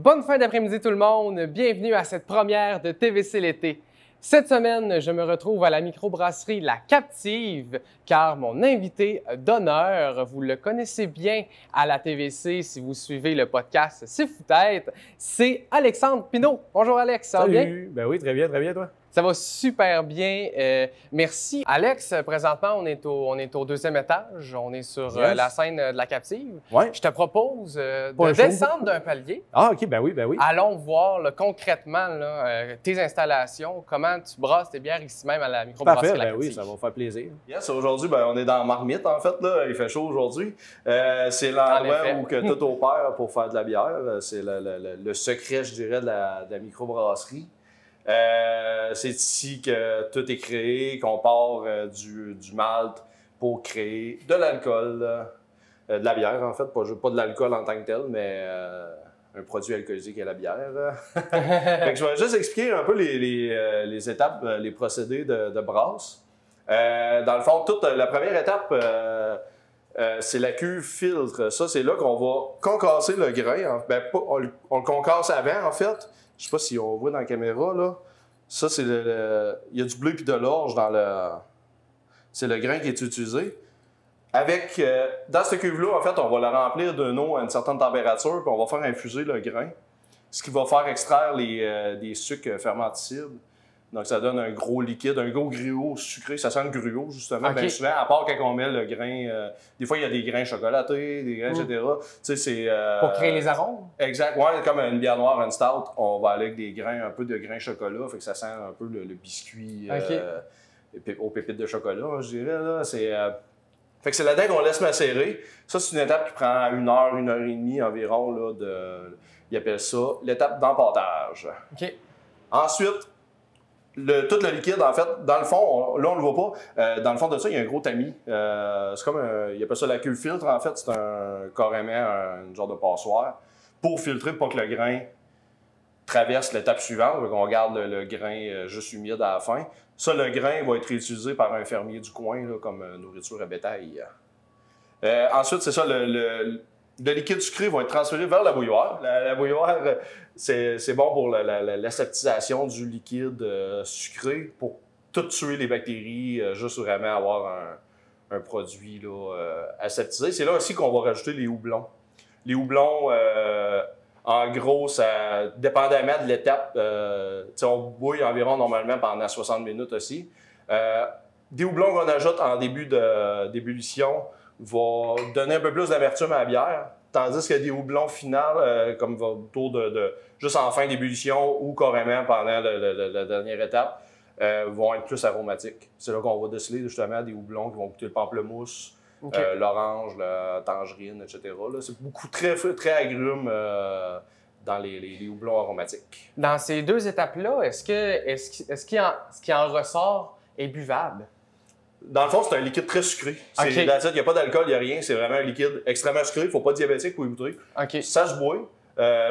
Bonne fin d'après-midi tout le monde, bienvenue à cette première de TVC l'été. Cette semaine, je me retrouve à la microbrasserie La Captive car mon invité d'honneur, vous le connaissez bien à la TVC si vous suivez le podcast C'est fou tête, c'est Alexandre Pinault. Bonjour Alex, ça va bien? Salut! Ben oui, très bien toi? Ça va super bien, merci. Alex, présentement, on est au deuxième étage, on est sur la scène de La Captive. Ouais. Je te propose de descendre d'un palier. Ah, OK, ben oui. Allons voir là, concrètement là, tes installations, comment tu brasses tes bières ici même à la microbrasserie Parfait, La ben oui, Captive. ça va faire plaisir. Yes, aujourd'hui, on est dans Marmite, en fait. Là. Il fait chaud aujourd'hui. C'est l'endroit où que tout opère pour faire de la bière. C'est le secret, je dirais, de la microbrasserie. C'est ici que tout est créé, qu'on part du malt pour créer de l'alcool, de la bière, en fait. Pas de l'alcool en tant que tel, mais un produit alcoolisé qui est la bière. Fait que je vais juste expliquer un peu les étapes, les procédés de brasse. Dans le fond, la première étape, c'est la cuve filtre. Ça, c'est là qu'on va concasser le grain. On le concasse avant, en fait. Je sais pas si on voit dans la caméra, là. Ça, c'est il y a du bleu et de l'orge dans le... C'est le grain qui est utilisé. Dans cette cuve-là, en fait, on va la remplir d'une eau à une certaine température, puis on va faire infuser le grain, ce qui va faire extraire des sucres fermenticibles. Donc, ça donne un gros liquide, un gros gruau sucré. Ça sent le gruau, justement. Okay. Bien souvent, à part quand on met le grain... des fois, il y a des grains chocolatés, des grains, etc. Tu sais, c'est... Pour créer les arômes? Exact. Ouais, comme une bière noire, une stout, on va aller avec un peu de grains chocolat. Fait que ça sent un peu le biscuit aux pépites de chocolat, je dirais. Là. Fait que c'est là-dedans qu'on laisse macérer. Ça, c'est une étape qui prend 1 heure, 1 heure et demie environ. Là, ils appellent ça l'étape d'empâtage. OK. Ensuite, tout le liquide, en fait, dans le fond, là, on ne le voit pas. Dans le fond de ça, il y a un gros tamis. C'est comme ils appellent ça la cuve filtre, en fait. C'est carrément un genre de passoire pour filtrer, pour que le grain traverse l'étape suivante. Donc, on garde le grain juste humide à la fin. Ça, le grain va être réutilisé par un fermier du coin là, comme nourriture à bétail. Ensuite, c'est ça, le liquide sucré va être transféré vers la bouilloire. La bouilloire, c'est bon pour l'aseptisation du liquide sucré pour tout tuer les bactéries, juste vraiment avoir un produit là, aseptisé. C'est là aussi qu'on va rajouter les houblons. Les houblons, en gros, ça, dépendamment de l'étape, on bouille environ normalement pendant 60 minutes aussi. Des houblons qu'on ajoute en début d'ébullition va donner un peu plus d'amertume à la bière, tandis que des houblons finaux, comme autour juste en fin d'ébullition ou carrément pendant la dernière étape, vont être plus aromatiques. C'est là qu'on va déceler justement des houblons qui vont goûter le pamplemousse, l'orange, la tangerine, etc. Là, c'est beaucoup très agrumes dans les houblons aromatiques. Dans ces deux étapes-là, est-ce qu'il en ressort est buvable? Dans le fond, c'est un liquide très sucré. Il n'y a pas d'alcool, il n'y a rien. C'est vraiment un liquide extrêmement sucré. Il ne faut pas de diabétique pour y goûter. Ça se boit.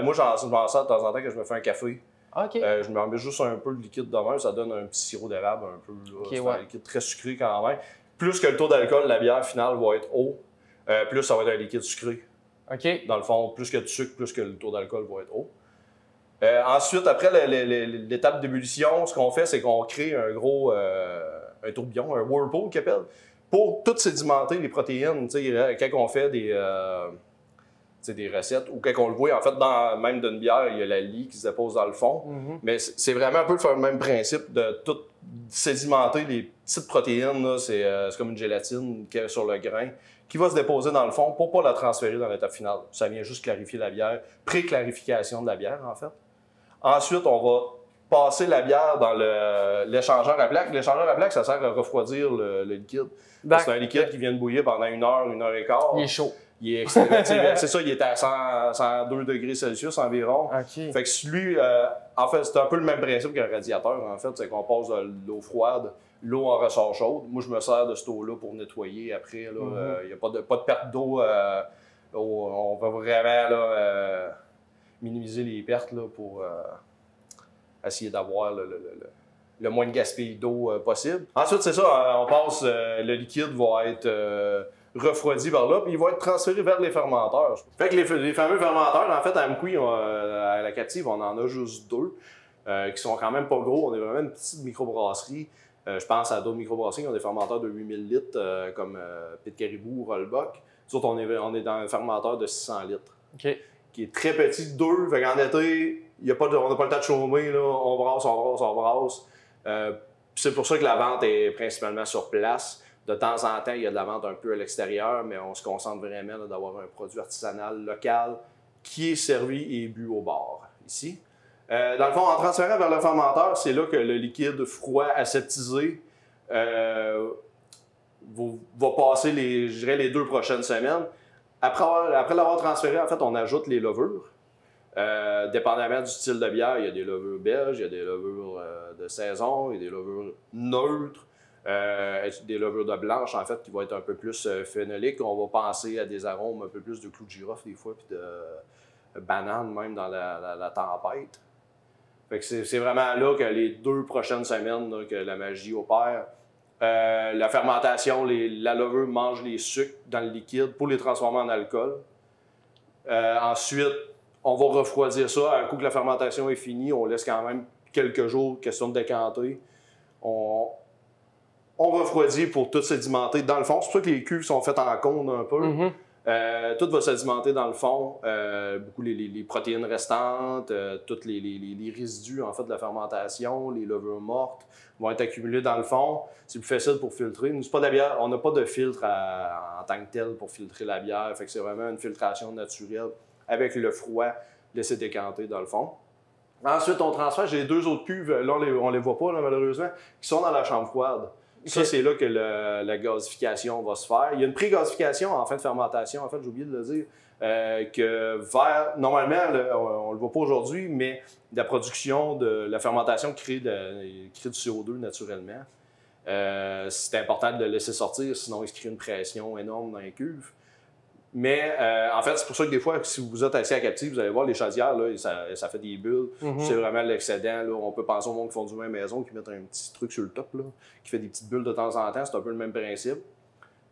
Moi, j'en sers de temps en temps quand je me fais un café. Je me remets juste un peu de liquide de vin. Ça donne un petit sirop d'érable un peu. C'est un liquide très sucré quand même. Plus que le taux d'alcool de la bière finale va être haut, plus ça va être un liquide sucré. Dans le fond, plus que de sucre, plus que le taux d'alcool va être haut. Ensuite, après l'étape d'ébullition, ce qu'on fait, c'est qu'on crée un gros un tourbillon, un whirlpool qu'ils appellent, pour tout sédimenter les protéines. Quand on fait des recettes, ou quand on le voit, en fait, même d'une bière, il y a la lie qui se dépose dans le fond. Mais c'est vraiment un peu le même principe de tout sédimenter les petites protéines. C'est comme une gélatine qui est sur le grain, qui va se déposer dans le fond pour ne pas la transférer dans l'étape finale. Ça vient juste clarifier la bière, pré-clarification de la bière, en fait. Ensuite, on va passer la bière dans l'échangeur à plaques. L'échangeur à plaques, ça sert à refroidir le liquide. C'est un liquide qui vient de bouillir pendant 1 heure, 1 heure et quart. Il est chaud. Il est extrêmement... c'est ça, il est à 102 degrés Celsius environ. Fait que celui, en fait, c'est un peu le même principe qu'un radiateur, en fait. C'est qu'on passe de l'eau froide, l'eau en ressort chaude. Moi, je me sers de cette eau-là pour nettoyer après. Il n'y a pas de perte d'eau. On va vraiment là, minimiser les pertes là, pour... essayer d'avoir le moins de gaspillage d'eau possible. Ensuite, c'est ça, on passe, le liquide va être refroidi par là, puis ils vont être transférés vers les fermenteurs. Fait que les fameux fermenteurs, en fait, à Amqui, à la captive, on en a juste 2, qui sont quand même pas gros. On est vraiment une petite microbrasserie. Je pense à d'autres microbrasseries qui ont des fermenteurs de 8000 litres, comme Pit Caribou ou Rollbuck. Nous autres, on est dans un fermenteur de 600 litres, qui est très petit, 2. Fait qu'en été, on n'a pas le temps de chômer, là. On brasse. C'est pour ça que la vente est principalement sur place. De temps en temps, il y a de la vente un peu à l'extérieur, mais on se concentre vraiment d'avoir un produit artisanal local qui est servi et bu au bar, ici. Dans le fond, en transférant vers le fermenteur, c'est là que le liquide froid aseptisé va passer les 2 prochaines semaines. Après l'avoir transféré, en fait, on ajoute les levures. Dépendamment du style de bière, il y a des levures belges, il y a des levures de saison, il y a des levures neutres, des levures de blanche, en fait, qui vont être un peu plus phénoliques. On va penser à des arômes un peu plus de clous de girofle, des fois, puis de banane, même dans la tempête. Fait que c'est vraiment là que les 2 prochaines semaines là, que la magie opère. La fermentation, la levure mange les sucres dans le liquide pour les transformer en alcool. Ensuite, on va refroidir ça. Un coup que la fermentation est finie, on laisse quand même quelques jours, question de décanter. On refroidit pour tout sédimenter dans le fond. C'est pour ça que les cuves sont faites en cône un peu. Tout va sédimenter dans le fond. Beaucoup les protéines restantes, tous les résidus en fait, de la fermentation, les levures mortes vont être accumulés dans le fond. C'est plus facile pour filtrer. Nous, c'est pas de la bière. On n'a pas de filtre en tant que tel pour filtrer la bière. Fait que c'est vraiment une filtration naturelle avec le froid laissé décanter dans le fond. Ensuite, on transfère. J'ai 2 autres cuves. Là, on les voit pas là, malheureusement, qui sont dans la chambre froide. Ça, c'est là que la gasification va se faire. Il y a une pré-gasification en fin de fermentation, en fait, j'ai oublié de le dire, normalement, on ne le voit pas aujourd'hui, mais la production de la fermentation crée du CO2 naturellement. C'est important de le laisser sortir, sinon il se crée une pression énorme dans les cuves. Mais en fait, c'est pour ça que des fois, si vous êtes assis à captive, vous allez voir les chaudières, là, ça fait des bulles. C'est vraiment l'excédent. Là. On peut penser au monde qui font du vin maison, qui mettent un petit truc sur le top, là, qui fait des petites bulles de temps en temps. C'est un peu le même principe.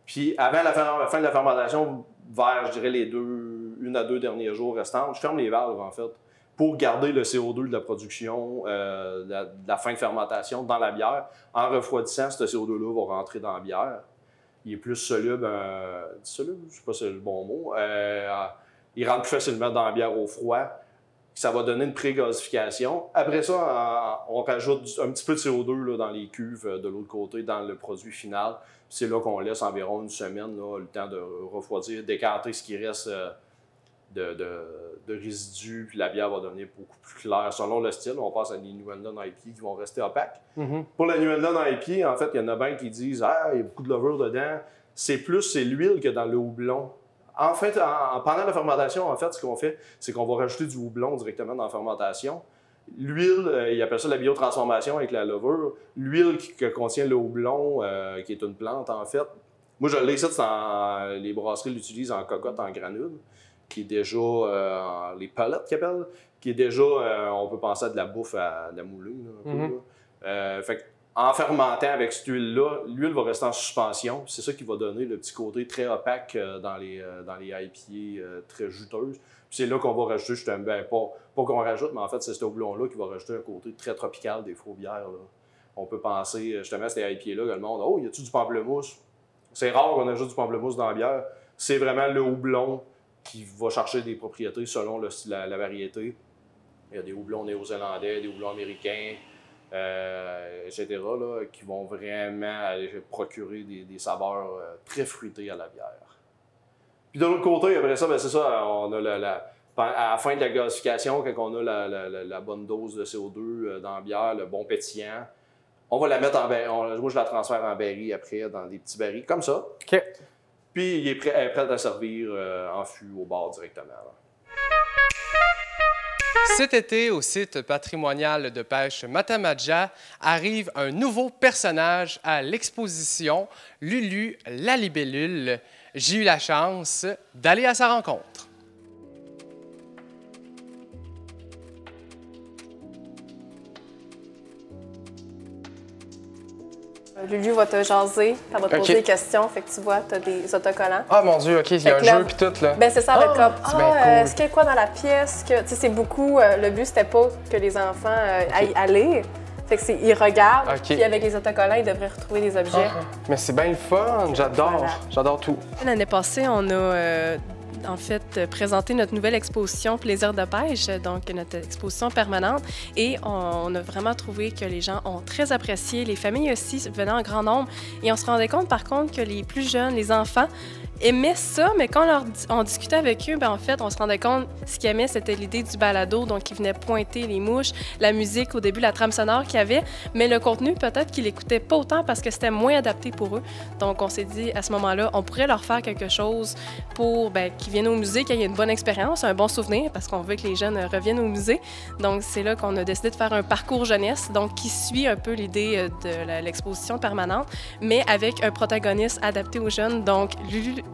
Puis avant la fin de la fermentation, vers, je dirais, les 1 à 2 derniers jours restants, je ferme les valves, en fait, pour garder le CO2 de la production, de la fin de fermentation dans la bière. En refroidissant, ce CO2-là va rentrer dans la bière. Il est plus soluble, soluble, je ne sais pas si c'est le bon mot. Il rentre plus facilement dans la bière au froid. Ça va donner une pré-gasification. Après ça, on rajoute un petit peu de CO2 là, dans les cuves de l'autre côté, dans le produit final. C'est là qu'on laisse environ 1 semaine, là, le temps de refroidir, décanter ce qui reste de résidus, puis la bière va devenir beaucoup plus claire. Selon le style, on passe à des New England IPA qui vont rester opaques. Pour la New England IPA, en fait, il y en a bien qui disent « Ah, il y a beaucoup de levure dedans ». C'est l'huile que dans le houblon. En fait, pendant la fermentation, en fait, ce qu'on fait, c'est qu'on va rajouter du houblon directement dans la fermentation. L'huile, ils appellent ça la biotransformation avec la levure. L'huile que contient le houblon, qui est une plante, en fait. Moi, je l'ai ici, les brasseries l'utilisent en cocotte, en granule, qui est déjà, les palettes qu'ils appellent, qui est déjà, on peut penser à de la bouffe à de la moulée, là, un peu, là. Fait en fermentant avec cette huile-là, l'huile va rester en suspension. C'est ça qui va donner le petit côté très opaque dans les IPA très juteuses. C'est là qu'on va rajouter, justement, pas qu'on rajoute, mais en fait, c'est ce houblon-là qui va rajouter un côté très tropical des faux bières. Là. On peut penser, justement, à ces IPA-là, que le monde, oh, y a-tu du pamplemousse? C'est rare qu'on ajoute du pamplemousse dans la bière. C'est vraiment le houblon qui va chercher des propriétés selon la variété. Il y a des houblons néo-zélandais, des houblons américains, etc., là, qui vont vraiment aller procurer des saveurs très fruitées à la bière. Puis de l'autre côté, après ça, ben c'est ça, on a à la fin de la gasification, quand on a la bonne dose de CO2 dans la bière, le bon pétillant, on va la mettre en baril. Moi, je la transfère en baril après, dans des petits barils, comme ça. OK. Puis elle est prête à servir en fût au bar directement. Là. Cet été, au site patrimonial de pêche Matamadja, arrive un nouveau personnage à l'exposition, Lulu la libellule. J'ai eu la chance d'aller à sa rencontre. Lulu va te jaser, elle va te poser des questions, fait que tu vois, tu as des autocollants. Ah mon Dieu, OK, il y a un jeu puis tout, là. Ben c'est ça, avec comme, c'est bien cool. est-ce qu'il y a quoi dans la pièce? Tu sais, c'est beaucoup, le but, c'était pas que les enfants aillent à lire. Fait que ils regardent, puis avec les autocollants, ils devraient retrouver des objets. Mais c'est bien le fun, j'adore, Voilà. J'adore tout. L'année passée, on a en fait présenté notre nouvelle exposition Plaisir de pêche, donc notre exposition permanente, et on a vraiment trouvé que les gens ont très apprécié, les familles aussi venaient en grand nombre, et on se rendait compte par contre que les plus jeunes, les enfants, aimaient ça, mais quand on discutait avec eux, ben en fait, on se rendait compte ce qu'ils aimaient, c'était l'idée du balado, donc ils venaient pointer les mouches, la musique au début, la trame sonore qu'il y avait, mais le contenu, peut-être qu'ils l'écoutaient pas autant parce que c'était moins adapté pour eux. Donc, on s'est dit, à ce moment-là, on pourrait leur faire quelque chose pour qu'ils viennent au musée, qu'il y ait une bonne expérience, un bon souvenir, parce qu'on veut que les jeunes reviennent au musée. Donc, c'est là qu'on a décidé de faire un parcours jeunesse, donc qui suit un peu l'idée de l'exposition permanente, mais avec un protagoniste adapté aux jeunes, donc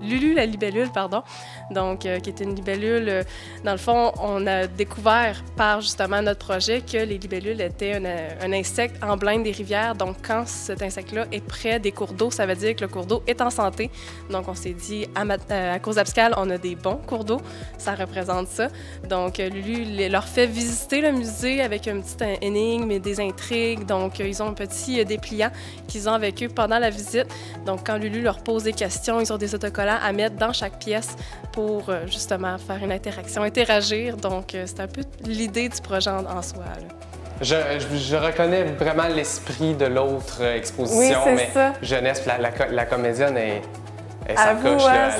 Lulu la libellule, pardon, donc qui est une libellule. Dans le fond, on a découvert par justement notre projet que les libellules étaient un insecte emblème des rivières. Donc, quand cet insecte-là est près des cours d'eau, ça veut dire que le cours d'eau est en santé. Donc, on s'est dit, à Cours-Abscal, on a des bons cours d'eau. Ça représente ça. Donc, Lulu leur fait visiter le musée avec une petite énigme et des intrigues. Donc, ils ont un petit dépliant qu'ils ont avec eux pendant la visite. Donc, quand Lulu leur pose des questions, ils ont des autocollants à mettre dans chaque pièce pour justement faire une interaction, interagir. Donc, c'est un peu l'idée du projet en soi, là. Je reconnais vraiment l'esprit de l'autre exposition, oui, mais ça. Jeunesse, la comédienne est à vous, coche, hein,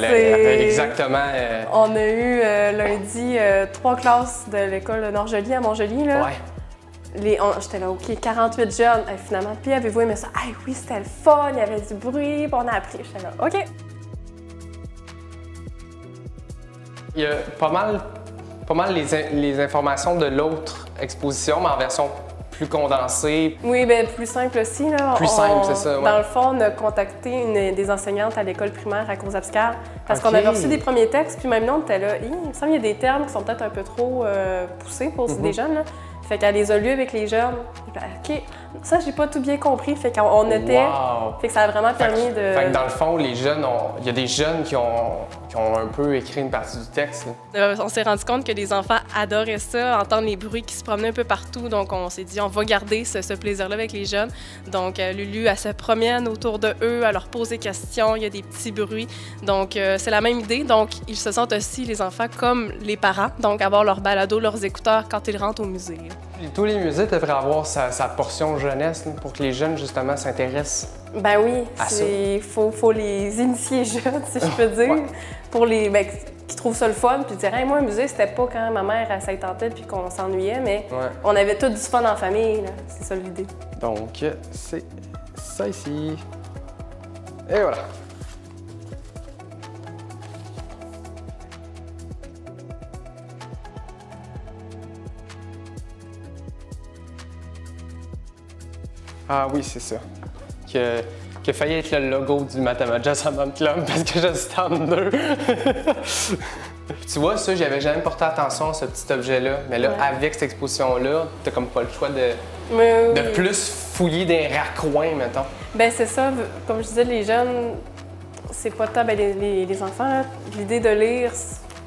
exactement. On a eu lundi 3 classes de l'école Nord-Joly à Montjoly, là. Ouais. J'étais là, OK, 48 jeunes, finalement. Puis avez-vous aimé ça? Ah oui, c'était le fun, il y avait du bruit, puis on a appris. J'étais là, OK. Il y a pas mal les informations de l'autre exposition, mais en version plus condensée. Oui, bien plus simple aussi, là. Plus simple, c'est ça, ouais. Dans le fond, on a contacté des enseignantes à l'école primaire à Cours-Abscal parce qu'on avait reçu des premiers textes, puis même nous, on était là, il me semble qu'il y a des termes qui sont peut-être un peu trop poussés pour des jeunes, là. Fait qu'elle les a lus avec les jeunes. OK, ça, j'ai pas tout bien compris. Fait qu'on notait. Wow. Fait que ça a vraiment permis de... Fait que dans le fond, les jeunes, il y a des jeunes qui ont un peu écrit une partie du texte. On s'est rendu compte que les enfants adoraient ça, entendre les bruits qui se promenaient un peu partout. Donc, on s'est dit, on va garder ce plaisir-là avec les jeunes. Donc, Lulu, elle se promène autour de eux, elle leur pose des questions, il y a des petits bruits. Donc, c'est la même idée. Donc, ils se sentent aussi, les enfants, comme les parents. Donc, avoir leur balado, leurs écouteurs quand ils rentrent au musée. Tous les musées devraient avoir sa portion jeunesse là, pour que les jeunes, justement, s'intéressent. Ben oui, il faut les initier jeunes, si je peux dire, pour les qui trouvent ça le fun, puis dire hey, moi, un musée, c'était pas quand ma mère elle s'est tentée puis qu'on s'ennuyait, mais on avait tout du fun en famille, c'est ça l'idée. Donc, c'est ça ici. Et voilà. Ah oui, c'est ça. Qui a failli être le logo du Mathamajas Club parce que je suis en deux. Tu vois, ça, j'avais jamais porté attention à ce petit objet-là. Mais là, avec cette exposition-là, t'as comme pas le choix de plus fouiller des raccoins, mettons. Ben c'est ça. Comme je disais, les jeunes, c'est pas tant. Ben, les enfants, l'idée de lire,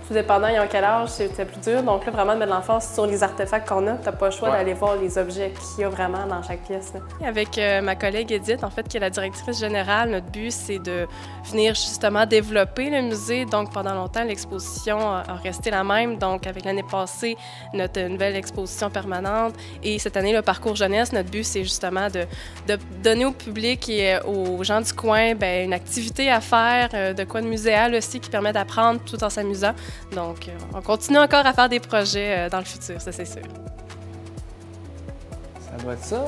tout dépendant, ils ont quel âge, c'était plus dur. Donc là, vraiment, de mettre l'emphase sur les artefacts qu'on a. T'as pas le choix d'aller voir les objets qu'il y a vraiment dans chaque pièce, là. Avec ma collègue Edith, en fait, qui est la directrice générale, notre but, c'est de venir justement développer le musée. Donc, pendant longtemps, l'exposition a resté la même. Donc, avec l'année passée, notre nouvelle exposition permanente. Et cette année, le parcours jeunesse, notre but, c'est justement de donner au public et aux gens du coin une activité à faire, de quoi de muséal aussi, qui permet d'apprendre tout en s'amusant. Donc, on continue encore à faire des projets dans le futur, ça c'est sûr. Ça doit être ça.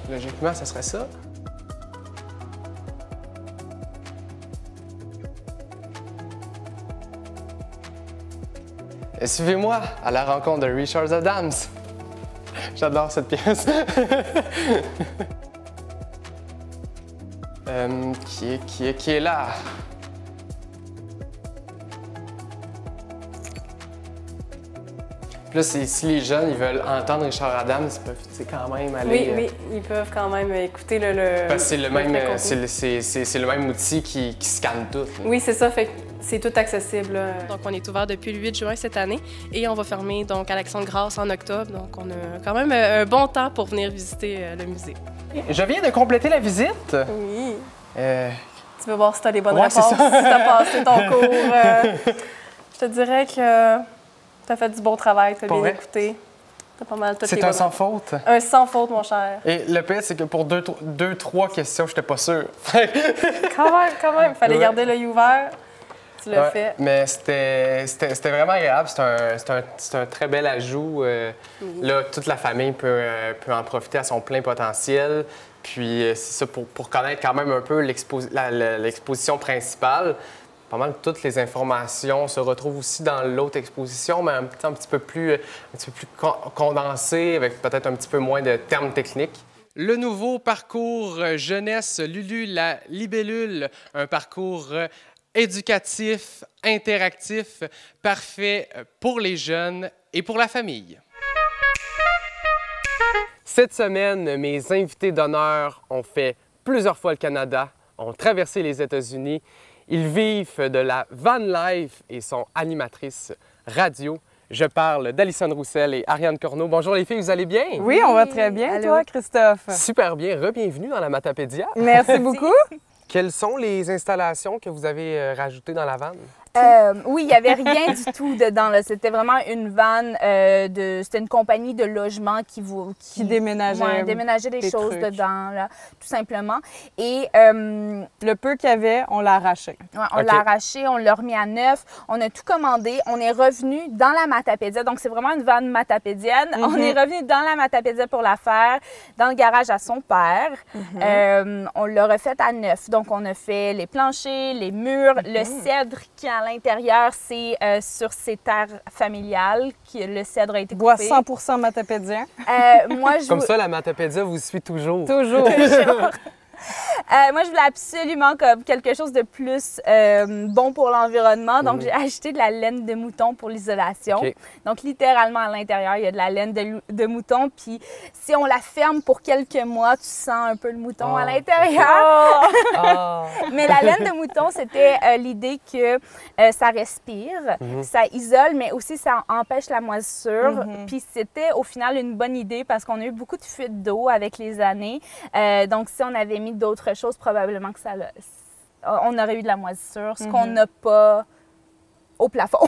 Logiquement, ça serait ça. Et suivez-moi à la rencontre de Richard Adams. J'adore cette pièce. Qui est là? Puis là, si les jeunes ils veulent entendre Richard Adams, ils peuvent quand même aller... Oui, ils peuvent quand même écouter le... Parce que c'est le même outil qui scanne tout. Là. Oui, c'est ça, fait que c'est tout accessible. Là. Donc, on est ouvert depuis le 8 juin cette année et on va fermer donc à l'Alexandre-Grâce en octobre. Donc, on a quand même un bon temps pour venir visiter le musée. Je viens de compléter la visite. Oui. Tu veux voir si tu as les bonnes ouais, réponses, si tu as passé ton cours. Je te dirais que tu as fait du bon travail, tu as bien écouté. T'as pas mal toutes les bonnes. C'est un sans faute? Un sans faute, mon cher. Et le pire, c'est que pour deux, trois questions, je n'étais pas sûr. Quand même. Fallait garder l'œil ouvert. Tu l'as fait. Mais c'était vraiment agréable. C'est un très bel ajout. Là, toute la famille peut en profiter à son plein potentiel. Puis c'est ça, pour connaître quand même un peu l'exposition principale, pas mal toutes les informations se retrouvent aussi dans l'autre exposition, mais un petit peu plus condensées, avec peut-être un petit peu moins de termes techniques. Le nouveau parcours jeunesse Lulu la Libellule, un parcours éducatif, interactif, parfait pour les jeunes et pour la famille. Cette semaine, mes invités d'honneur ont fait plusieurs fois le Canada, ont traversé les États-Unis. Ils vivent de la van life et sont animatrices radio. Je parle d'Alison Roussel et Ariane Corneau. Bonjour les filles, vous allez bien? Oui, on va très bien. Allô. Toi, Christophe? Super bien. Re-bienvenue dans la Matapédia. Merci beaucoup. Quelles sont les installations que vous avez rajoutées dans la van? Oui, il n'y avait rien du tout dedans. C'était vraiment une van, c'était une compagnie de logement qui déménageait des choses trucs dedans, là, tout simplement. Et le peu qu'il y avait, on l'a arraché. Ouais, on l'a arraché, on l'a remis à neuf, on a tout commandé, on est revenu dans la Matapédia. Donc, c'est vraiment une van matapédienne. On est revenu dans la Matapédia pour la faire, dans le garage à son père. On l'a refait à neuf. Donc, on a fait les planchers, les murs, le cèdre qui est à l'intérieur, c'est sur ses terres familiales que le cèdre a été coupé. Bois 100% matapédien. Comme ça, la Matapédia vous suit toujours. Toujours. Moi, je voulais absolument comme quelque chose de plus bon pour l'environnement. Donc, j'ai acheté de la laine de mouton pour l'isolation. Okay. Donc, littéralement, à l'intérieur, il y a de la laine de mouton. Puis, si on la ferme pour quelques mois, tu sens un peu le mouton à l'intérieur. Mais la laine de mouton, c'était l'idée que ça respire, ça isole, mais aussi ça empêche la moisissure. Puis, c'était au final une bonne idée parce qu'on a eu beaucoup de fuites d'eau avec les années. Donc, si on avait mis d'autres choses, probablement que on aurait eu de la moisissure, ce qu'on n'a pas au plafond.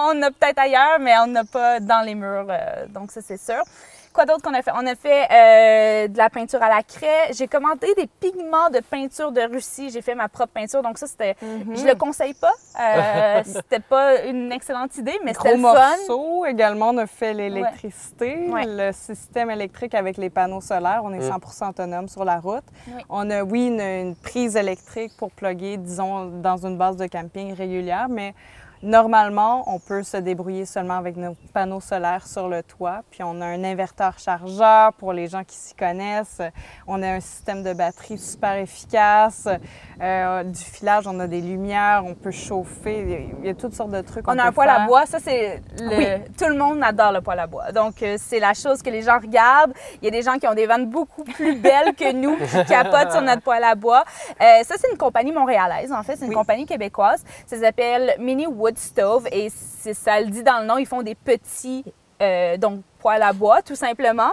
On a peut-être ailleurs, mais on n'a pas dans les murs, donc ça, c'est sûr. Quoi d'autre qu'on a fait? On a fait de la peinture à la craie. J'ai commandé des pigments de peinture de Russie. J'ai fait ma propre peinture, donc ça, c'était... Je le conseille pas. C'était pas une excellente idée, mais c'était le fun. Morceau, également, on a fait l'électricité, le système électrique avec les panneaux solaires. On est 100% autonome sur la route. On a, une prise électrique pour plugger, disons, dans une base de camping régulière, mais normalement, on peut se débrouiller seulement avec nos panneaux solaires sur le toit. Puis on a un inverteur chargeur pour les gens qui s'y connaissent. On a un système de batterie super efficace. Du filage, on a des lumières, on peut chauffer. Il y a toutes sortes de trucs. On a un poêle à bois. Ça, c'est tout le monde adore le poêle à bois. Donc, c'est la chose que les gens regardent. Il y a des gens qui ont des vannes beaucoup plus belles que nous, qui capotent sur notre poêle à bois. Ça, c'est une compagnie montréalaise, en fait. C'est une compagnie québécoise. Ça s'appelle Mini Wood Stove et ça le dit dans le nom, ils font des petits donc poêles à bois tout simplement.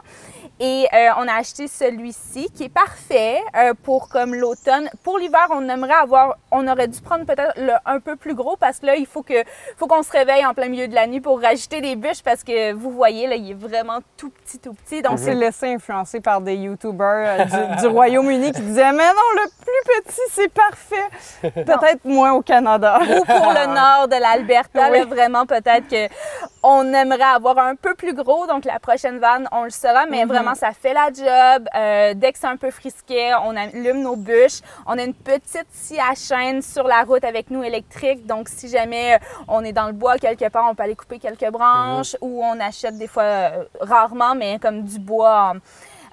Et on a acheté celui-ci qui est parfait pour comme l'automne. Pour l'hiver, on aurait dû prendre peut-être un peu plus gros parce que là, il faut qu'on se réveille en plein milieu de la nuit pour rajouter des bûches parce que vous voyez, là, il est vraiment tout petit, tout petit. Donc, on s'est laissé influencer par des YouTubers du Royaume-Uni qui disaient « Mais non, le plus petit, c'est parfait! » Peut-être moins au Canada. Ou pour le nord de l'Alberta, là, vraiment, peut-être qu'on aimerait avoir un peu plus gros. Donc, la prochaine vanne, on le saura, mais vraiment, ça fait la job. Dès que c'est un peu frisquet, on allume nos bûches. On a une petite scie à chaîne sur la route avec nous électrique. Donc, si jamais on est dans le bois quelque part, on peut aller couper quelques branches ou on achète des fois, rarement, mais comme du bois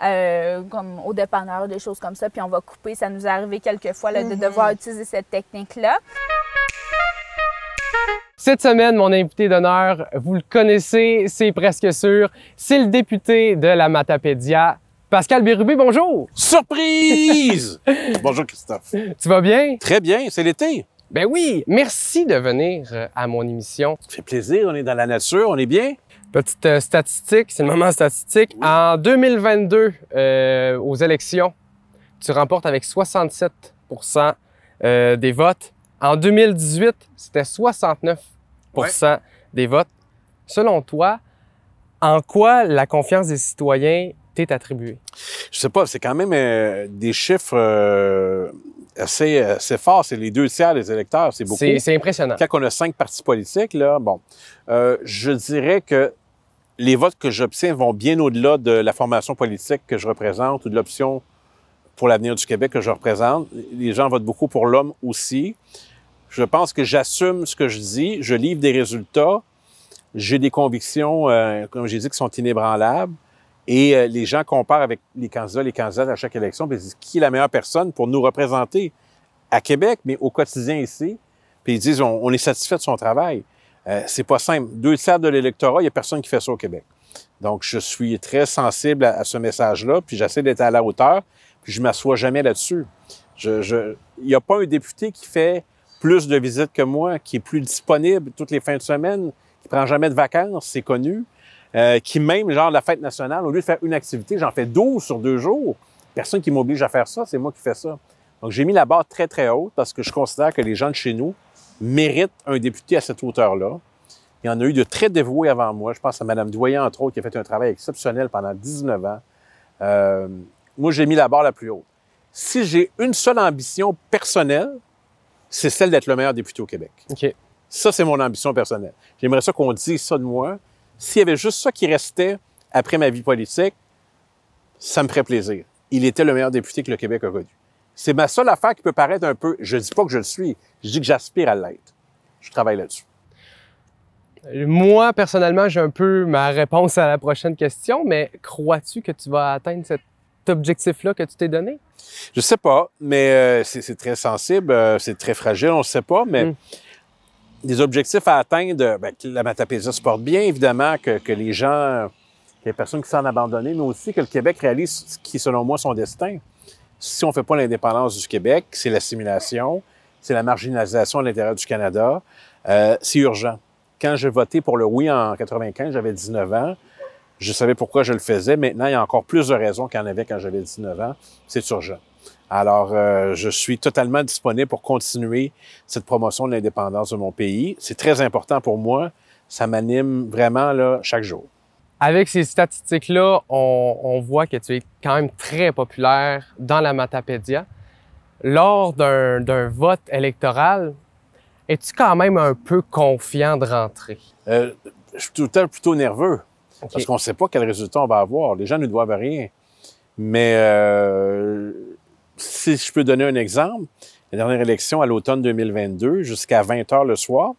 comme au dépanneur, des choses comme ça. Puis on va couper. Ça nous est arrivé quelques fois là, de devoir utiliser cette technique-là. Cette semaine, mon invité d'honneur, vous le connaissez, c'est presque sûr, c'est le député de la Matapédia, Pascal Bérubé, bonjour! Surprise! Bonjour Christophe. Tu vas bien? Très bien, c'est l'été. Ben oui, merci de venir à mon émission. Ça fait plaisir, on est dans la nature, on est bien. Petite statistique, c'est le moment statistique. Oui. En 2022, aux élections, tu remportes avec 67 des votes. En 2018, c'était 69 des votes. Selon toi, en quoi la confiance des citoyens t'est attribuée? Je sais pas, c'est quand même des chiffres assez forts. C'est les 2/3 des électeurs, c'est beaucoup. C'est impressionnant. Quand on a 5 partis politiques, là, bon, je dirais que les votes que j'obtiens vont bien au-delà de la formation politique que je représente ou de l'option pour l'avenir du Québec que je représente. Les gens votent beaucoup pour l'homme aussi. Je pense que j'assume ce que je dis, je livre des résultats, j'ai des convictions, comme j'ai dit, qui sont inébranlables. Et les gens comparent avec les candidates à chaque élection, puis ils disent qui est la meilleure personne pour nous représenter à Québec, mais au quotidien ici. Puis ils disent on est satisfait de son travail. C'est pas simple. 2/3 de l'électorat, il n'y a personne qui fait ça au Québec. Donc, je suis très sensible à ce message-là, puis j'essaie d'être à la hauteur, puis je ne m'assois jamais là-dessus. Il n'y a pas un député qui fait plus de visites que moi, qui est plus disponible toutes les fins de semaine, qui prend jamais de vacances, c'est connu, qui même, genre, la fête nationale, au lieu de faire une activité, j'en fais 12 sur 2 jours. Personne qui m'oblige à faire ça, c'est moi qui fais ça. Donc, j'ai mis la barre très, très haute parce que je considère que les gens de chez nous méritent un député à cette hauteur-là. Il y en a eu de très dévoués avant moi. Je pense à Mme Doyen, entre autres, qui a fait un travail exceptionnel pendant 19 ans. Moi, j'ai mis la barre la plus haute. Si j'ai une seule ambition personnelle, c'est celle d'être le meilleur député au Québec. OK. Ça, c'est mon ambition personnelle. J'aimerais ça qu'on dise ça de moi. S'il y avait juste ça qui restait après ma vie politique, ça me ferait plaisir. Il était le meilleur député que le Québec a connu. C'est ma seule affaire qui peut paraître un peu... Je dis pas que je le suis, je dis que j'aspire à l'être. Je travaille là-dessus. Moi, personnellement, j'ai un peu ma réponse à la prochaine question, mais crois-tu que tu vas atteindre cet objectif-là que tu t'es donné? Je sais pas, mais c'est très sensible, c'est très fragile, on ne sait pas, mais des objectifs à atteindre, que la Matapédia se porte bien, évidemment, que les gens, que les personnes qui sont abandonnées, mais aussi que le Québec réalise ce qui, selon moi, son destin. Si on ne fait pas l'indépendance du Québec, c'est l'assimilation, c'est la marginalisation à l'intérieur du Canada, c'est urgent. Quand j'ai voté pour le oui en 95, j'avais 19 ans. Je savais pourquoi je le faisais. Maintenant, il y a encore plus de raisons qu'il y en avait quand j'avais 19 ans. C'est urgent. Alors, je suis totalement disponible pour continuer cette promotion de l'indépendance de mon pays. C'est très important pour moi. Ça m'anime vraiment là, chaque jour. Avec ces statistiques-là, on voit que tu es quand même très populaire dans la Matapédia. Lors d'un vote électoral, es-tu quand même un peu confiant de rentrer? Je suis tout le temps plutôt nerveux. Okay. Parce qu'on ne sait pas quel résultat on va avoir. Les gens ne doivent rien. Mais si je peux donner un exemple, la dernière élection à l'automne 2022, jusqu'à 20 h le soir,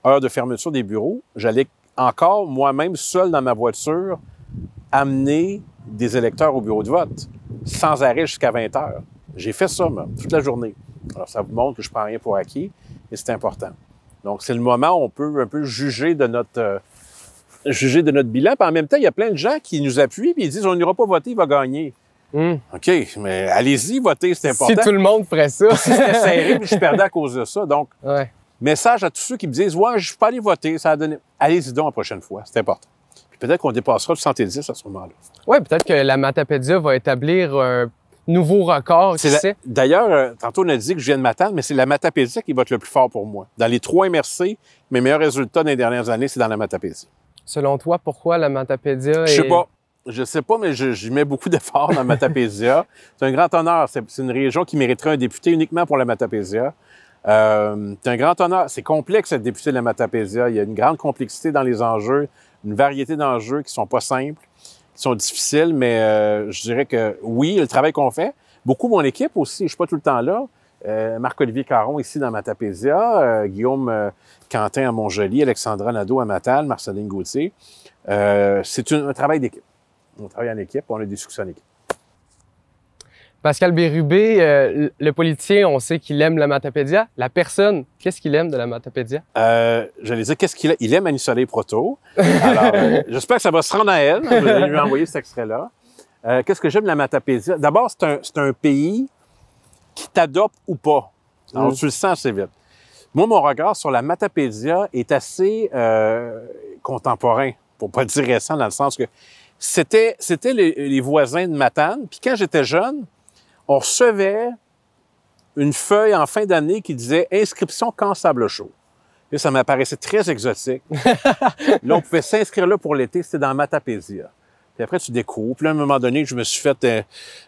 heure de fermeture des bureaux, j'allais encore moi-même seul dans ma voiture amener des électeurs au bureau de vote, sans arrêt jusqu'à 20 h. J'ai fait ça, moi, toute la journée. Alors, ça vous montre que je ne prends rien pour acquis et c'est important. Donc, c'est le moment où on peut un peu juger de notre bilan. Puis en même temps, il y a plein de gens qui nous appuient et ils disent on n'ira pas voter, il va gagner. OK, mais allez-y, voter, c'est important. Si tout le monde ferait ça. Si c'était serré, puis je perdais à cause de ça. Donc, message à tous ceux qui me disent ouais, je ne suis pas allé voter, ça a donné. Allez-y donc la prochaine fois, c'est important. Puis peut-être qu'on dépassera le 110 à ce moment-là. Oui, peut-être que la Matapédia va établir un nouveau record. D'ailleurs, tantôt on a dit que je viens de Matane, mais c'est la Matapédia qui vote le plus fort pour moi. Dans les 3 MRC, mes meilleurs résultats dans les dernières années, c'est dans la Matapédia. Selon toi, pourquoi la Matapédia est... Je sais pas, mais j'y mets beaucoup d'efforts dans la Matapédia. C'est un grand honneur. C'est une région qui mériterait un député uniquement pour la Matapédia. C'est un grand honneur. C'est complexe, être député de la Matapédia. Il y a une grande complexité dans les enjeux, une variété d'enjeux qui sont pas simples, qui sont difficiles, mais je dirais que oui, le travail qu'on fait, beaucoup mon équipe aussi, je suis pas tout le temps là. Marc-Olivier Caron ici dans Matapédia, Guillaume Quentin à Montjoly, Alexandra Nadeau à Matane, Marceline Gauthier. C'est un travail d'équipe. On travaille en équipe, on a des succès en équipe. Pascal Bérubé, le politicien, on sait qu'il aime la Matapédia. La personne, qu'est-ce qu'il aime de la Matapédia? J'allais dire, qu'est-ce qu'il aime? Il aime Annie Soleil Proto. Alors, j'espère que ça va se rendre à elle. Je vais lui envoyer cet extrait-là. Qu'est-ce que j'aime de la Matapédia? D'abord, c'est un pays qui t'adopte ou pas. Alors, tu le sens assez vite. Moi, mon regard sur la Matapédia est assez contemporain, pour pas dire récent, dans le sens que c'était les voisins de Matane. Puis quand j'étais jeune, on recevait une feuille en fin d'année qui disait « Inscription Camp Sable Chaud ». Et ça m'apparaissait très exotique. Là, on pouvait s'inscrire là pour l'été, c'était dans Matapédia. Puis après, tu découvres. Puis là, à un moment donné, je me suis fait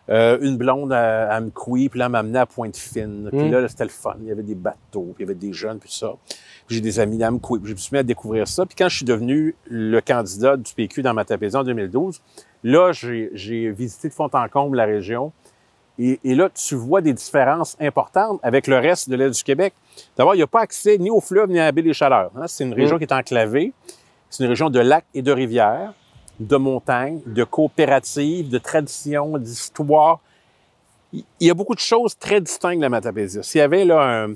une blonde à Mkoui, puis là, elle m'a amené à Pointe-Fine. Puis là, c'était le fun. Il y avait des bateaux, puis il y avait des jeunes, puis ça. Puis j'ai des amis à Mkoui. Puis je me suis mis à découvrir ça. Puis quand je suis devenu le candidat du PQ dans Matapédia en 2012, là, j'ai visité de fond en comble la région. Et là, tu vois des différences importantes avec le reste de l'Est du Québec. D'abord, il n'y a pas accès ni au fleuve ni à la baie des Chaleurs. Hein? C'est une région qui est enclavée. C'est une région de lacs et de rivières, de montagnes, de coopératives, de traditions, d'histoire. Il y a beaucoup de choses très distinctes de la Matapédia. S'il y avait là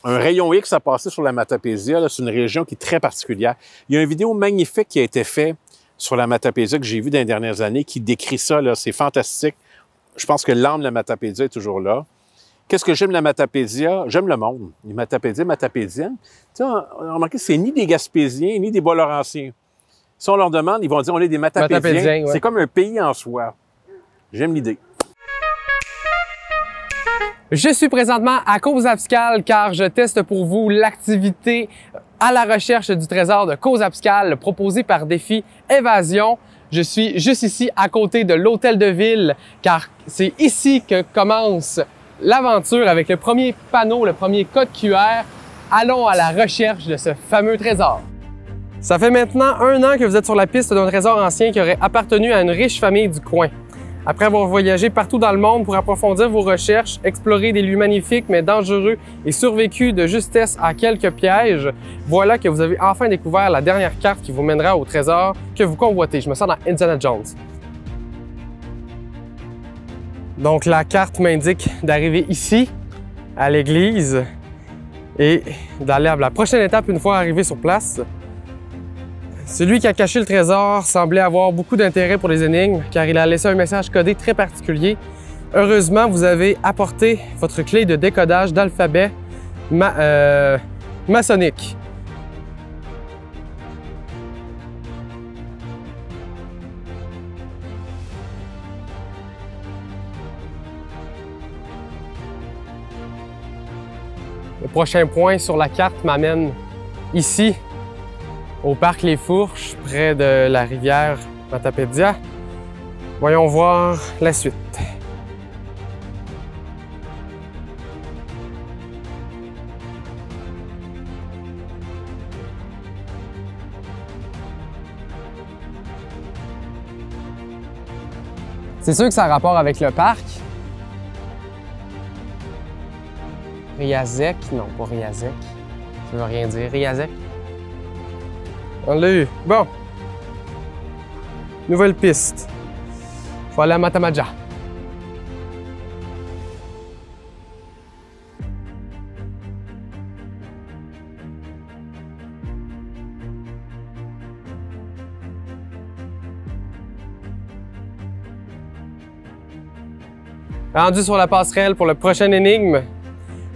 un rayon X à passer sur la Matapédia, c'est une région qui est très particulière. Il y a une vidéo magnifique qui a été faite sur la Matapédia que j'ai vue dans les dernières années qui décrit ça. C'est fantastique. Je pense que l'âme de la Matapédia est toujours là. Qu'est-ce que j'aime de la Matapédia? J'aime le monde. Les Matapédiens, Matapédiennes. Tu sais, on a remarqué, c'est ni des Gaspésiens, ni des Bas-Laurentiens. Si on leur demande, ils vont dire on est des Matapédiens. Ouais. C'est comme un pays en soi. J'aime l'idée. Je suis présentement à Causes-Abscales car je teste pour vous l'activité à la recherche du trésor de Causes-Abscales proposée par Défi Évasion. Je suis juste ici à côté de l'hôtel de ville car c'est ici que commence l'aventure avec le premier panneau, le premier code QR. Allons à la recherche de ce fameux trésor. Ça fait maintenant 1 an que vous êtes sur la piste d'un trésor ancien qui aurait appartenu à une riche famille du coin. Après avoir voyagé partout dans le monde pour approfondir vos recherches, explorer des lieux magnifiques mais dangereux et survécu de justesse à quelques pièges, voilà que vous avez enfin découvert la dernière carte qui vous mènera au trésor que vous convoitez. Je me sens dans Indiana Jones. Donc la carte m'indique d'arriver ici, à l'église, et d'aller à la prochaine étape une fois arrivé sur place. Celui qui a caché le trésor semblait avoir beaucoup d'intérêt pour les énigmes car il a laissé un message codé très particulier. Heureusement, vous avez apporté votre clé de décodage d'alphabet maçonnique. Le prochain point sur la carte m'amène ici, au parc Les Fourches, près de la rivière Matapédia. Voyons voir la suite. C'est sûr que ça a rapport avec le parc. Riazec, non pas Riazec. Ça veut rien dire. Riazec. On l'a eu. Bon. Nouvelle piste. Faut aller à Matamaja. Rendu sur la passerelle pour le prochain énigme.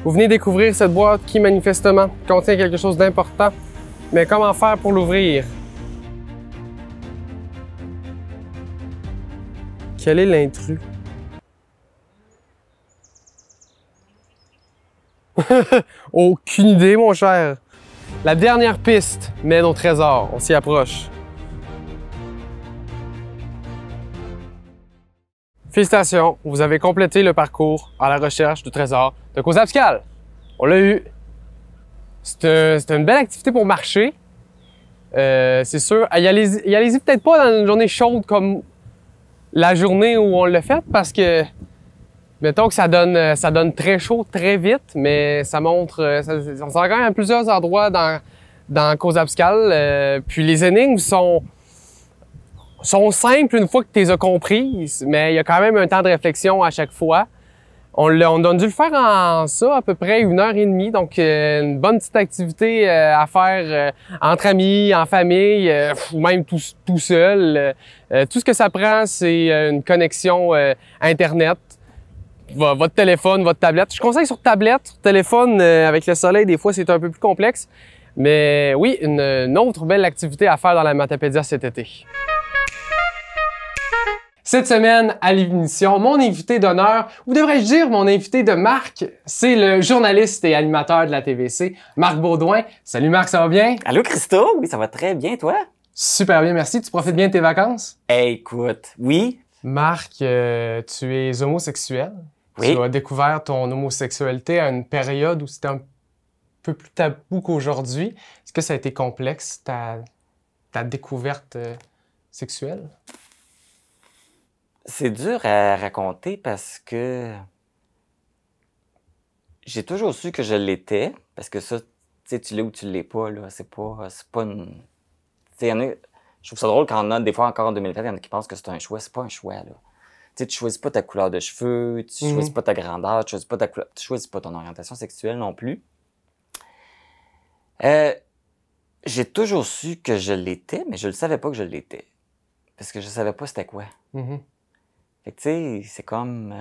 Vous venez découvrir cette boîte qui, manifestement, contient quelque chose d'important. Mais comment faire pour l'ouvrir? Quel est l'intrus? Aucune idée, mon cher. La dernière piste mène au trésor. On s'y approche. Félicitations, vous avez complété le parcours à la recherche du trésor de Causes-Abscales. On l'a eu. C'est une belle activité pour marcher. C'est sûr. Y allez-y peut-être pas dans une journée chaude comme la journée où on l'a fait parce que, mettons que ça donne très chaud très vite, mais ça montre, on s'en va quand même à plusieurs endroits dans Causes-Abscales. Puis les énigmes sont sont simples une fois que tu les as comprises, mais il y a quand même un temps de réflexion à chaque fois. On a dû le faire en ça, à peu près 1 heure et demie. Donc, une bonne petite activité à faire entre amis, en famille, ou même tout seul. Tout ce que ça prend, c'est une connexion Internet. Votre téléphone, votre tablette. Je conseille sur tablette. Sur téléphone, avec le soleil, des fois, c'est un peu plus complexe. Mais oui, une autre belle activité à faire dans la Matapédia cet été. Cette semaine, à l'émission, mon invité d'honneur, ou devrais-je dire mon invité de marque, c'est le journaliste et animateur de la TVC, Marc Baudouin. Salut Marc, ça va bien? Allô Christo? Oui, ça va très bien, toi? Super bien, merci. Tu profites bien de tes vacances? Hey, écoute, oui. Marc, tu es homosexuel. Oui. Tu as découvert ton homosexualité à une période où c'était un peu plus tabou qu'aujourd'hui. Est-ce que ça a été complexe, ta découverte sexuelle? C'est dur à raconter parce que j'ai toujours su que je l'étais, parce que ça, tu sais, tu l'es ou tu l'es pas, là, c'est pas une... Tu sais, je trouve ça drôle quand on a, des fois encore en 2020, il y en a qui pensent que c'est un choix, c'est pas un choix, là. Tu sais, tu choisis pas ta couleur de cheveux, tu choisis pas ta grandeur, tu choisis pas tu choisis pas ton orientation sexuelle non plus. J'ai toujours su que je l'étais, mais je le savais pas que je l'étais. Parce que je savais pas c'était quoi. Fait que, tu sais, c'est comme...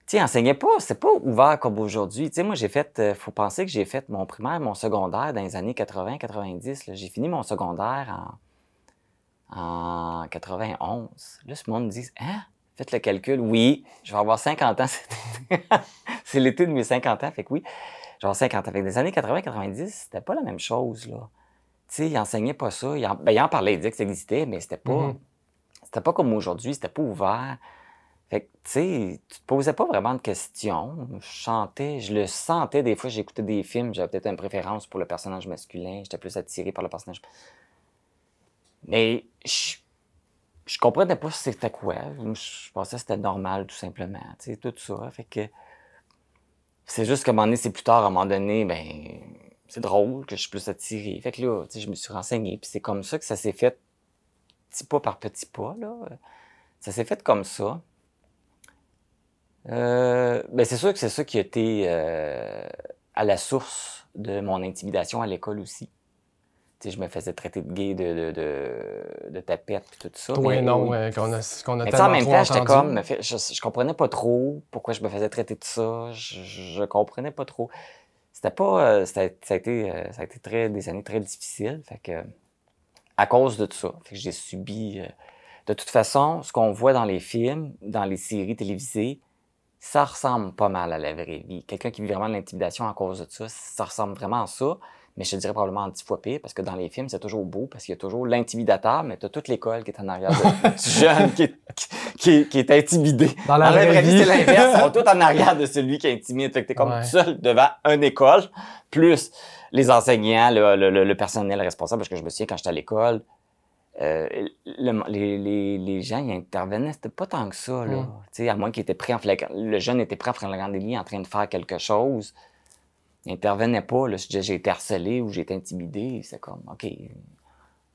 tu sais, enseignait pas, c'est pas ouvert comme aujourd'hui. Tu sais, moi, faut penser que j'ai fait mon primaire, mon secondaire dans les années 80-90. J'ai fini mon secondaire en 91. Là, ce monde me dit, hein? Faites le calcul. Oui, je vais avoir 50 ans. C'est l'été de mes 50 ans, fait que oui, je vais avoir 50 ans. Fait que des années 80-90, c'était pas la même chose, là. Tu sais, il enseignait pas ça. Il en parlait, il disait que ça existait, mais c'était pas... C'était pas comme aujourd'hui, c'était pas ouvert. Fait que, tu sais, tu te posais pas vraiment de questions. Je le sentais des fois, j'écoutais des films, j'avais peut-être une préférence pour le personnage masculin, j'étais plus attiré par le personnage. Mais je comprenais pas c'était quoi. Je pensais que c'était normal, tout simplement, tu sais, tout ça. Fait que c'est juste qu'à un moment donné, c'est plus tard, à un moment donné, ben, c'est drôle que je suis plus attiré. Fait que là, tu sais, je me suis renseigné, puis c'est comme ça que ça s'est fait. Petit pas par petit pas, là. Ça s'est fait comme ça. Ben c'est sûr que c'est ça qui a été à la source de mon intimidation à l'école aussi. Tu sais, je me faisais traiter de gay, de tapette puis tout ça. Oui, non, qu'on a tellement en même temps, j'étais entendu. comme... Je comprenais pas trop pourquoi je me faisais traiter de ça. Je comprenais pas trop. C'était pas... ça a été des années très difficiles. Fait que... À cause de tout ça. Fait que j'ai subi... De toute façon, ce qu'on voit dans les films, dans les séries télévisées, ça ressemble pas mal à la vraie vie. Quelqu'un qui vit vraiment de l'intimidation à cause de ça, ça ressemble vraiment à ça, mais je te dirais probablement en 10 fois pire, parce que dans les films, c'est toujours beau, parce qu'il y a toujours l'intimidateur, mais t'as toute l'école qui est en arrière du jeune qui est intimidé. Dans la vraie vie, c'est l'inverse. Ils sont tous en arrière de celui qui intimide. Fait que t'es comme tout seul devant une école, plus les enseignants, le personnel responsable, parce que je me souviens quand j'étais à l'école, les gens, ils intervenaient, c'était pas tant que ça, là. Tu sais, à moins qu'il était pris le jeune était pris en flagrant délit en train de faire quelque chose. Il intervenait pas, là. Si j'ai été harcelé ou j'ai été intimidé, c'est comme, OK,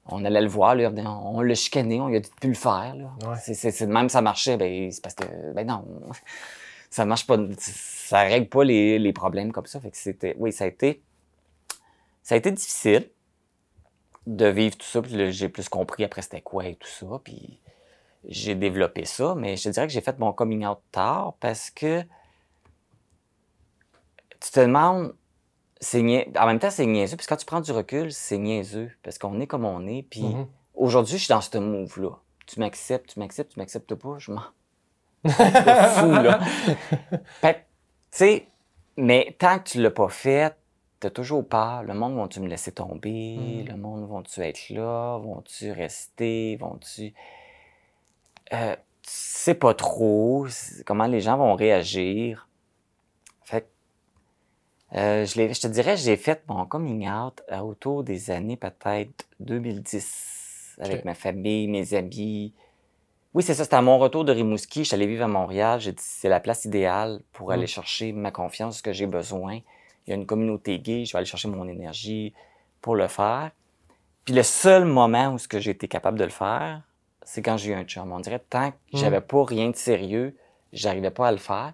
on allait le voir, là, on l'a chicané, on lui a dit de plus le faire, là. C'est de même ça marchait, ben, c'est parce que, ben non, ça marche pas, ça règle pas les problèmes comme ça. Fait que oui, ça a été difficile de vivre tout ça, puis j'ai plus compris après c'était quoi et tout ça, puis j'ai développé ça, mais je te dirais que j'ai fait mon coming out tard parce que tu te demandes, en même temps c'est niaiseux, puis quand tu prends du recul, c'est niaiseux, parce qu'on est comme on est, puis aujourd'hui je suis dans ce move-là. Tu m'acceptes pas, je m'en... C'est fou, là. Fait que, tu sais, mais tant que tu l'as pas fait, t'as toujours peur. Le monde, vont-tu me laisser tomber? Le monde, vont-tu être là? Vont-tu rester? Vont-tu... tu sais pas trop comment les gens vont réagir. Fait que, je te dirais, j'ai fait mon coming out autour des années peut-être 2010, avec ma famille, mes amis. Oui, c'est ça, c'était à mon retour de Rimouski. Je suis allé vivre à Montréal. J'ai dit, c'est la place idéale pour aller chercher ma confiance, ce que j'ai besoin. Il y a une communauté gay, je vais aller chercher mon énergie pour le faire. Puis le seul moment où j'ai été capable de le faire, c'est quand j'ai eu un chum. On dirait tant que j'avais pas rien de sérieux, j'arrivais pas à le faire.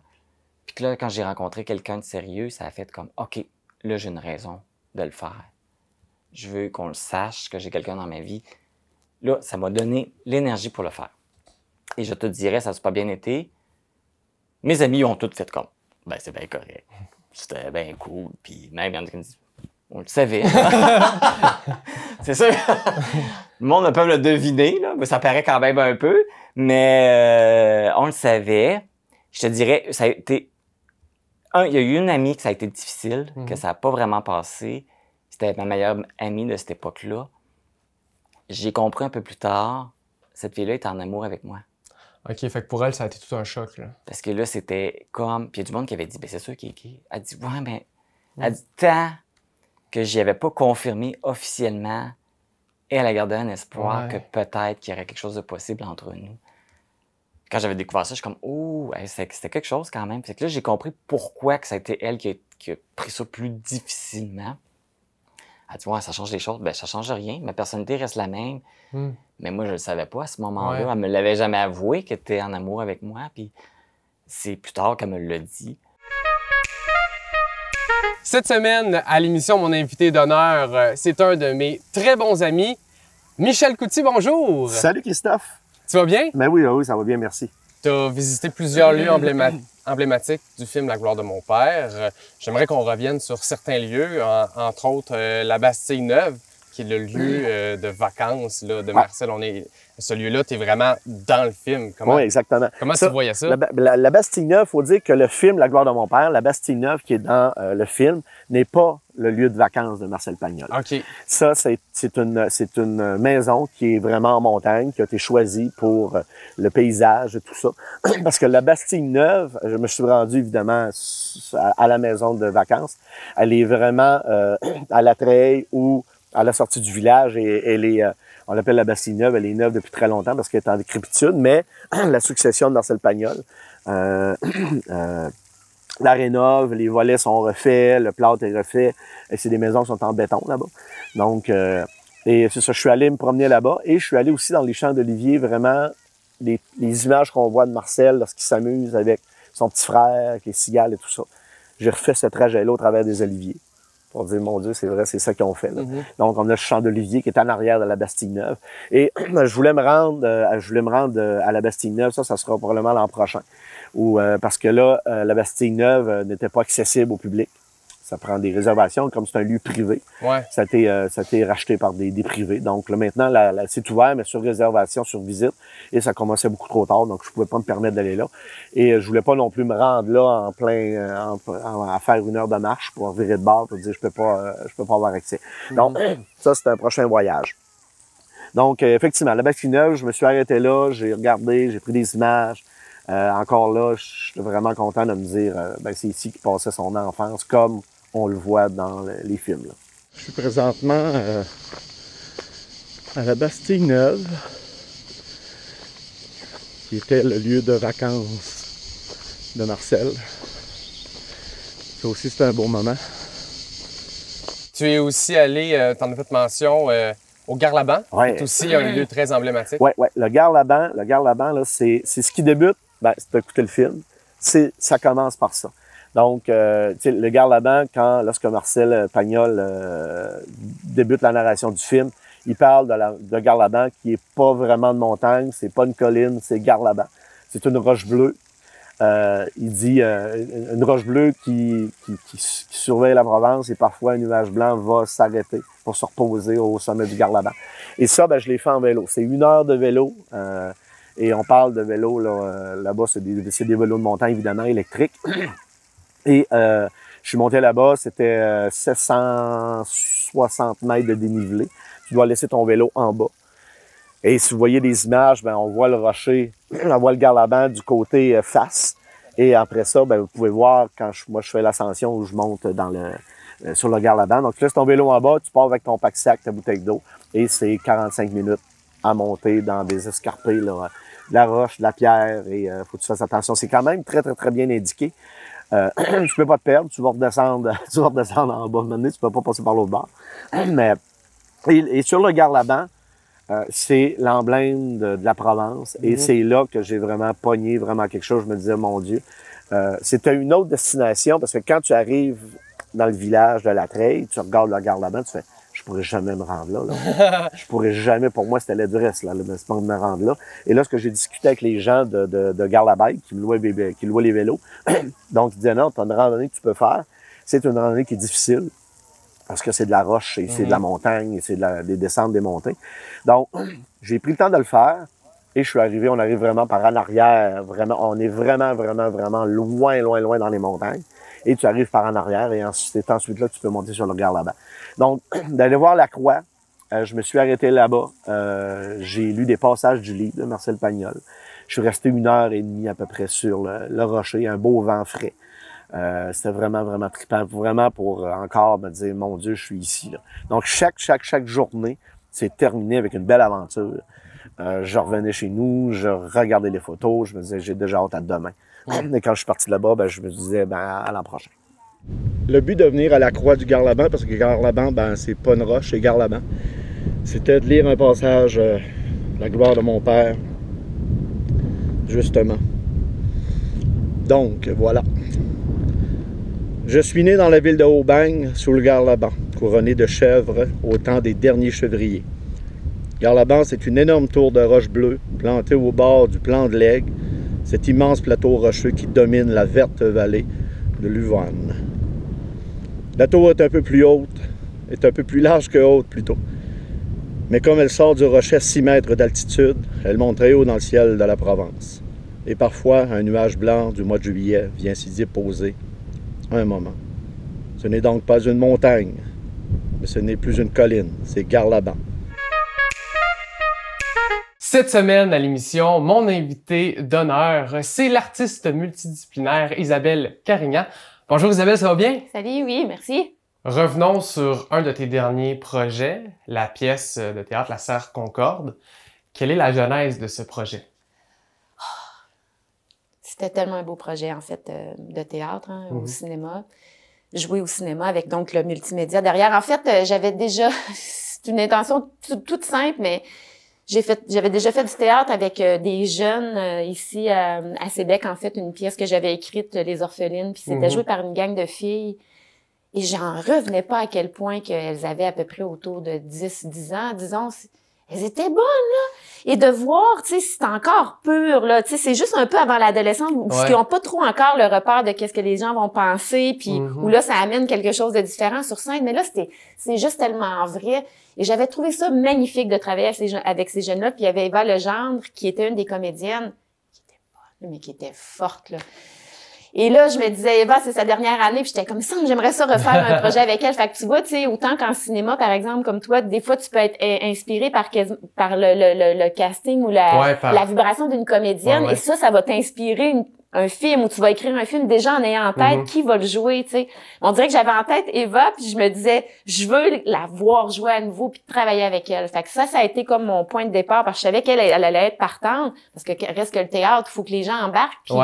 Puis que là, quand j'ai rencontré quelqu'un de sérieux, ça a fait comme, OK, là, j'ai une raison de le faire. Je veux qu'on le sache, que j'ai quelqu'un dans ma vie. Là, ça m'a donné l'énergie pour le faire. Et je te dirais, ça n'a pas bien été. Mes amis ont tous fait comme, ben c'est bien correct. C'était bien cool. Puis même, il y en a qui me disent, on le savait. C'est sûr. Le monde ne peut le deviner, là, mais ça paraît quand même un peu. Mais on le savait. Je te dirais, ça a été... il y a eu une amie que ça a été difficile, que ça n'a pas vraiment passé. C'était ma meilleure amie de cette époque-là. J'ai compris un peu plus tard, cette fille-là était en amour avec moi. OK, fait que pour elle, ça a été tout un choc, là. Parce que là, c'était comme... Puis il y a du monde qui avait dit, ben c'est sûr qu'il est gay. Elle dit, ouais, mais... Elle dit, tant que j'y avais pas confirmé officiellement, elle a gardé un espoir que peut-être qu'il y aurait quelque chose de possible entre nous. Quand j'avais découvert ça, je suis comme, oh, c'était quelque chose quand même. Fait que là, j'ai compris pourquoi que ça a été elle qui a pris ça plus difficilement. Elle dit, ouais, ça change les choses. Ben, ça change rien. Ma personnalité reste la même. Mais moi, je le savais pas à ce moment-là. Elle me l'avait jamais avoué qu'elle était en amour avec moi. Puis c'est plus tard qu'elle me l'a dit. Cette semaine, à l'émission, mon invité d'honneur, c'est un de mes très bons amis, Michel Couty. Bonjour! Salut Christophe! Tu vas bien? Ben oui, ça va bien, merci. Tu as visité plusieurs lieux emblématiques du film La gloire de mon père. J'aimerais qu'on revienne sur certains lieux, entre autres la Bastille-Neuve, qui est le lieu de vacances là, de Marcel. Ce lieu-là, tu es vraiment dans le film. Oui, exactement. Comment tu voyais ça? La Bastille-Neuve, il faut dire que le film La gloire de mon père, la Bastille-Neuve qui est dans le film, n'est pas le lieu de vacances de Marcel Pagnol. OK. Ça, c'est une maison qui est vraiment en montagne, qui a été choisie pour le paysage et tout ça. Parce que la Bastille-Neuve, je me suis rendu évidemment à la maison de vacances, elle est vraiment à la treille ou à la sortie du village et elle est... on l'appelle la Bastille-Neuve, elle est neuve depuis très longtemps parce qu'elle est en décrépitude, mais la succession de Marcel Pagnol la rénove, les volets sont refaits, le plâtre est refait, et c'est des maisons qui sont en béton là-bas. Donc, et c'est ça, je suis allé me promener là-bas et je suis allé aussi dans les champs d'oliviers, vraiment, les images qu'on voit de Marcel lorsqu'il s'amuse avec son petit frère, avec les cigales et tout ça. J'ai refait ce trajet-là au travers des oliviers. Pour dire, mon Dieu, c'est vrai, c'est ça qu'ils ont fait. Là. Donc, on a le champ d'olivier qui est en arrière de la Bastille-Neuve. Et je voulais me rendre à la Bastille-Neuve. Ça sera probablement l'an prochain. Parce que là, la Bastille-Neuve n'était pas accessible au public. Ça prend des réservations, comme c'est un lieu privé. Ouais. Ça a été racheté par des privés. Donc là, maintenant, c'est ouvert, mais sur réservation, sur visite. Et ça commençait beaucoup trop tard, donc je pouvais pas me permettre d'aller là. Et je voulais pas non plus me rendre là en plein, à faire 1 heure de marche pour virer de bord, pour dire je peux pas avoir accès. Donc, ça, c'est un prochain voyage. Donc, effectivement, la Bastille-Neuve, je me suis arrêté là, j'ai regardé, j'ai pris des images. Encore là, je suis vraiment content de me dire, c'est ici qu'il passait son enfance, comme on le voit dans les films. Là. Je suis présentement à la Bastille-Neuve, qui était le lieu de vacances de Marcel. Ça aussi, c'était un beau moment. Tu es aussi allé, tu en as fait mention, au Garlaban. C'est aussi un lieu très emblématique. Oui. Le Garlaban, là, c'est ce qui débute. Si tu as écouté le film, ça commence par ça. Donc, le Garlaban, lorsque Marcel Pagnol débute la narration du film, il parle de Garlaban qui est pas vraiment de montagne, c'est pas une colline, c'est Garlaban. C'est une roche bleue. Il dit une roche bleue qui surveille la Provence et parfois un nuage blanc va s'arrêter pour se reposer au sommet du Garlaban. Et ça, je l'ai fait en vélo. C'est 1 heure de vélo. Et on parle de vélo, là-bas, c'est des vélos de montagne, évidemment, électriques. Et je suis monté là-bas, c'était 760 mètres de dénivelé. Tu dois laisser ton vélo en bas. Et si vous voyez des images, on voit le rocher, on voit le Garlaban du côté face. Et après ça, vous pouvez voir quand moi je fais l'ascension où je monte sur le Garlaban. Donc tu laisses ton vélo en bas, tu pars avec ton pack-sac, ta bouteille d'eau. Et c'est 45 minutes à monter dans des escarpés, là, de la roche, de la pierre, et faut que tu fasses attention. C'est quand même très, très, très bien indiqué. Tu peux pas te perdre, tu vas redescendre en bas de l'année, tu peux pas passer par l'autre bord. Mais, et sur le Garlaban, c'est l'emblème de la Provence. Et c'est là que j'ai vraiment pogné vraiment quelque chose. Je me disais, mon Dieu, c'était une autre destination parce que quand tu arrives dans le village de La Treille, tu regardes le Garlaban, tu fais, je pourrais jamais me rendre là. Je pourrais jamais, pour moi, c'était l'adresse, là, mais c'est pas de me rendre là. Et lorsque j'ai discuté avec les gens de Garlabike, qui louaient les vélos, donc ils disaient, non, t'as une randonnée que tu peux faire. C'est une randonnée qui est difficile. Parce que c'est de la roche et c'est de la montagne et c'est des descentes des montées. Donc, j'ai pris le temps de le faire et je suis arrivé, on arrive vraiment par en arrière, vraiment, on est vraiment loin dans les montagnes. Et tu arrives par en arrière et c'est ensuite là que tu peux monter sur le Garlaban. Donc, d'aller voir la croix, je me suis arrêté là-bas. J'ai lu des passages du livre de Marcel Pagnol. Je suis resté 1h30 à peu près sur le rocher, un beau vent frais. C'était vraiment trippant, vraiment pour encore me dire, mon Dieu, je suis ici, là. Donc, chaque journée, c'est terminé avec une belle aventure. Je revenais chez nous, je regardais les photos, je me disais, j'ai déjà hâte à demain. Et quand je suis parti de là-bas, je me disais, à l'an prochain. Le but de venir à la croix du Garlaban, parce que Garlaban, c'est pas une roche, c'est Garlaban, c'était de lire un passage, La gloire de mon père, justement. Donc, voilà. Je suis né dans la ville de Aubagne, sous le Garlaban, couronné de chèvres au temps des derniers chevriers. Garlaban, c'est une énorme tour de roche bleue, plantée au bord du plan de l'Aigle, cet immense plateau rocheux qui domine la verte vallée de l'Uvanne. La tour est un peu plus haute, est un peu plus large que haute plutôt. Mais comme elle sort du rocher à 6 mètres d'altitude, elle monte très haut dans le ciel de la Provence. Et parfois, un nuage blanc du mois de juillet vient s'y déposer un moment. Ce n'est donc pas une montagne, mais ce n'est plus une colline, c'est Garlaban. Cette semaine à l'émission, mon invité d'honneur, c'est l'artiste multidisciplinaire Isabelle Carignan. Bonjour Isabelle, ça va bien? Salut, oui, merci. Revenons sur un de tes derniers projets, la pièce de théâtre La Serre Concorde. Quelle est la genèse de ce projet? C'était tellement un beau projet, en fait, de théâtre, au cinéma. Jouer au cinéma avec donc le multimédia derrière. En fait, j'avais déjà, c'est une intention toute simple, mais j'avais déjà fait du théâtre avec des jeunes ici à Sébec, en fait, une pièce que j'avais écrite, Les Orphelines, puis c'était joué par une gang de filles. Et j'en revenais pas à quel point qu'elles avaient à peu près autour de 10 ans, disons. Elles étaient bonnes, là. Et de voir, tu sais, c'est encore pur, là. Tu sais, c'est juste un peu avant l'adolescence où ils n'ont pas trop encore le repère de qu'est-ce que les gens vont penser, puis où là, ça amène quelque chose de différent sur scène. Mais là, c'est juste tellement vrai. Et j'avais trouvé ça magnifique de travailler avec ces jeunes-là. Puis il y avait Eva Legendre, qui était une des comédiennes, qui était bonne, mais qui était forte, là. Et là, je me disais, Eva, c'est sa dernière année, puis j'étais comme ça, j'aimerais ça refaire un projet avec elle. Fait que tu vois, tu sais, autant qu'en cinéma, par exemple, comme toi, des fois, tu peux être inspiré par le casting ou la vibration d'une comédienne, et ça va t'inspirer un film, où tu vas écrire un film déjà en ayant en tête qui va le jouer, tu sais. On dirait que j'avais en tête Eva, puis je me disais, je veux la voir jouer à nouveau, puis travailler avec elle. Fait que ça a été comme mon point de départ, parce que je savais qu'elle allait être partante, parce que reste que le théâtre, il faut que les gens embarquent, puis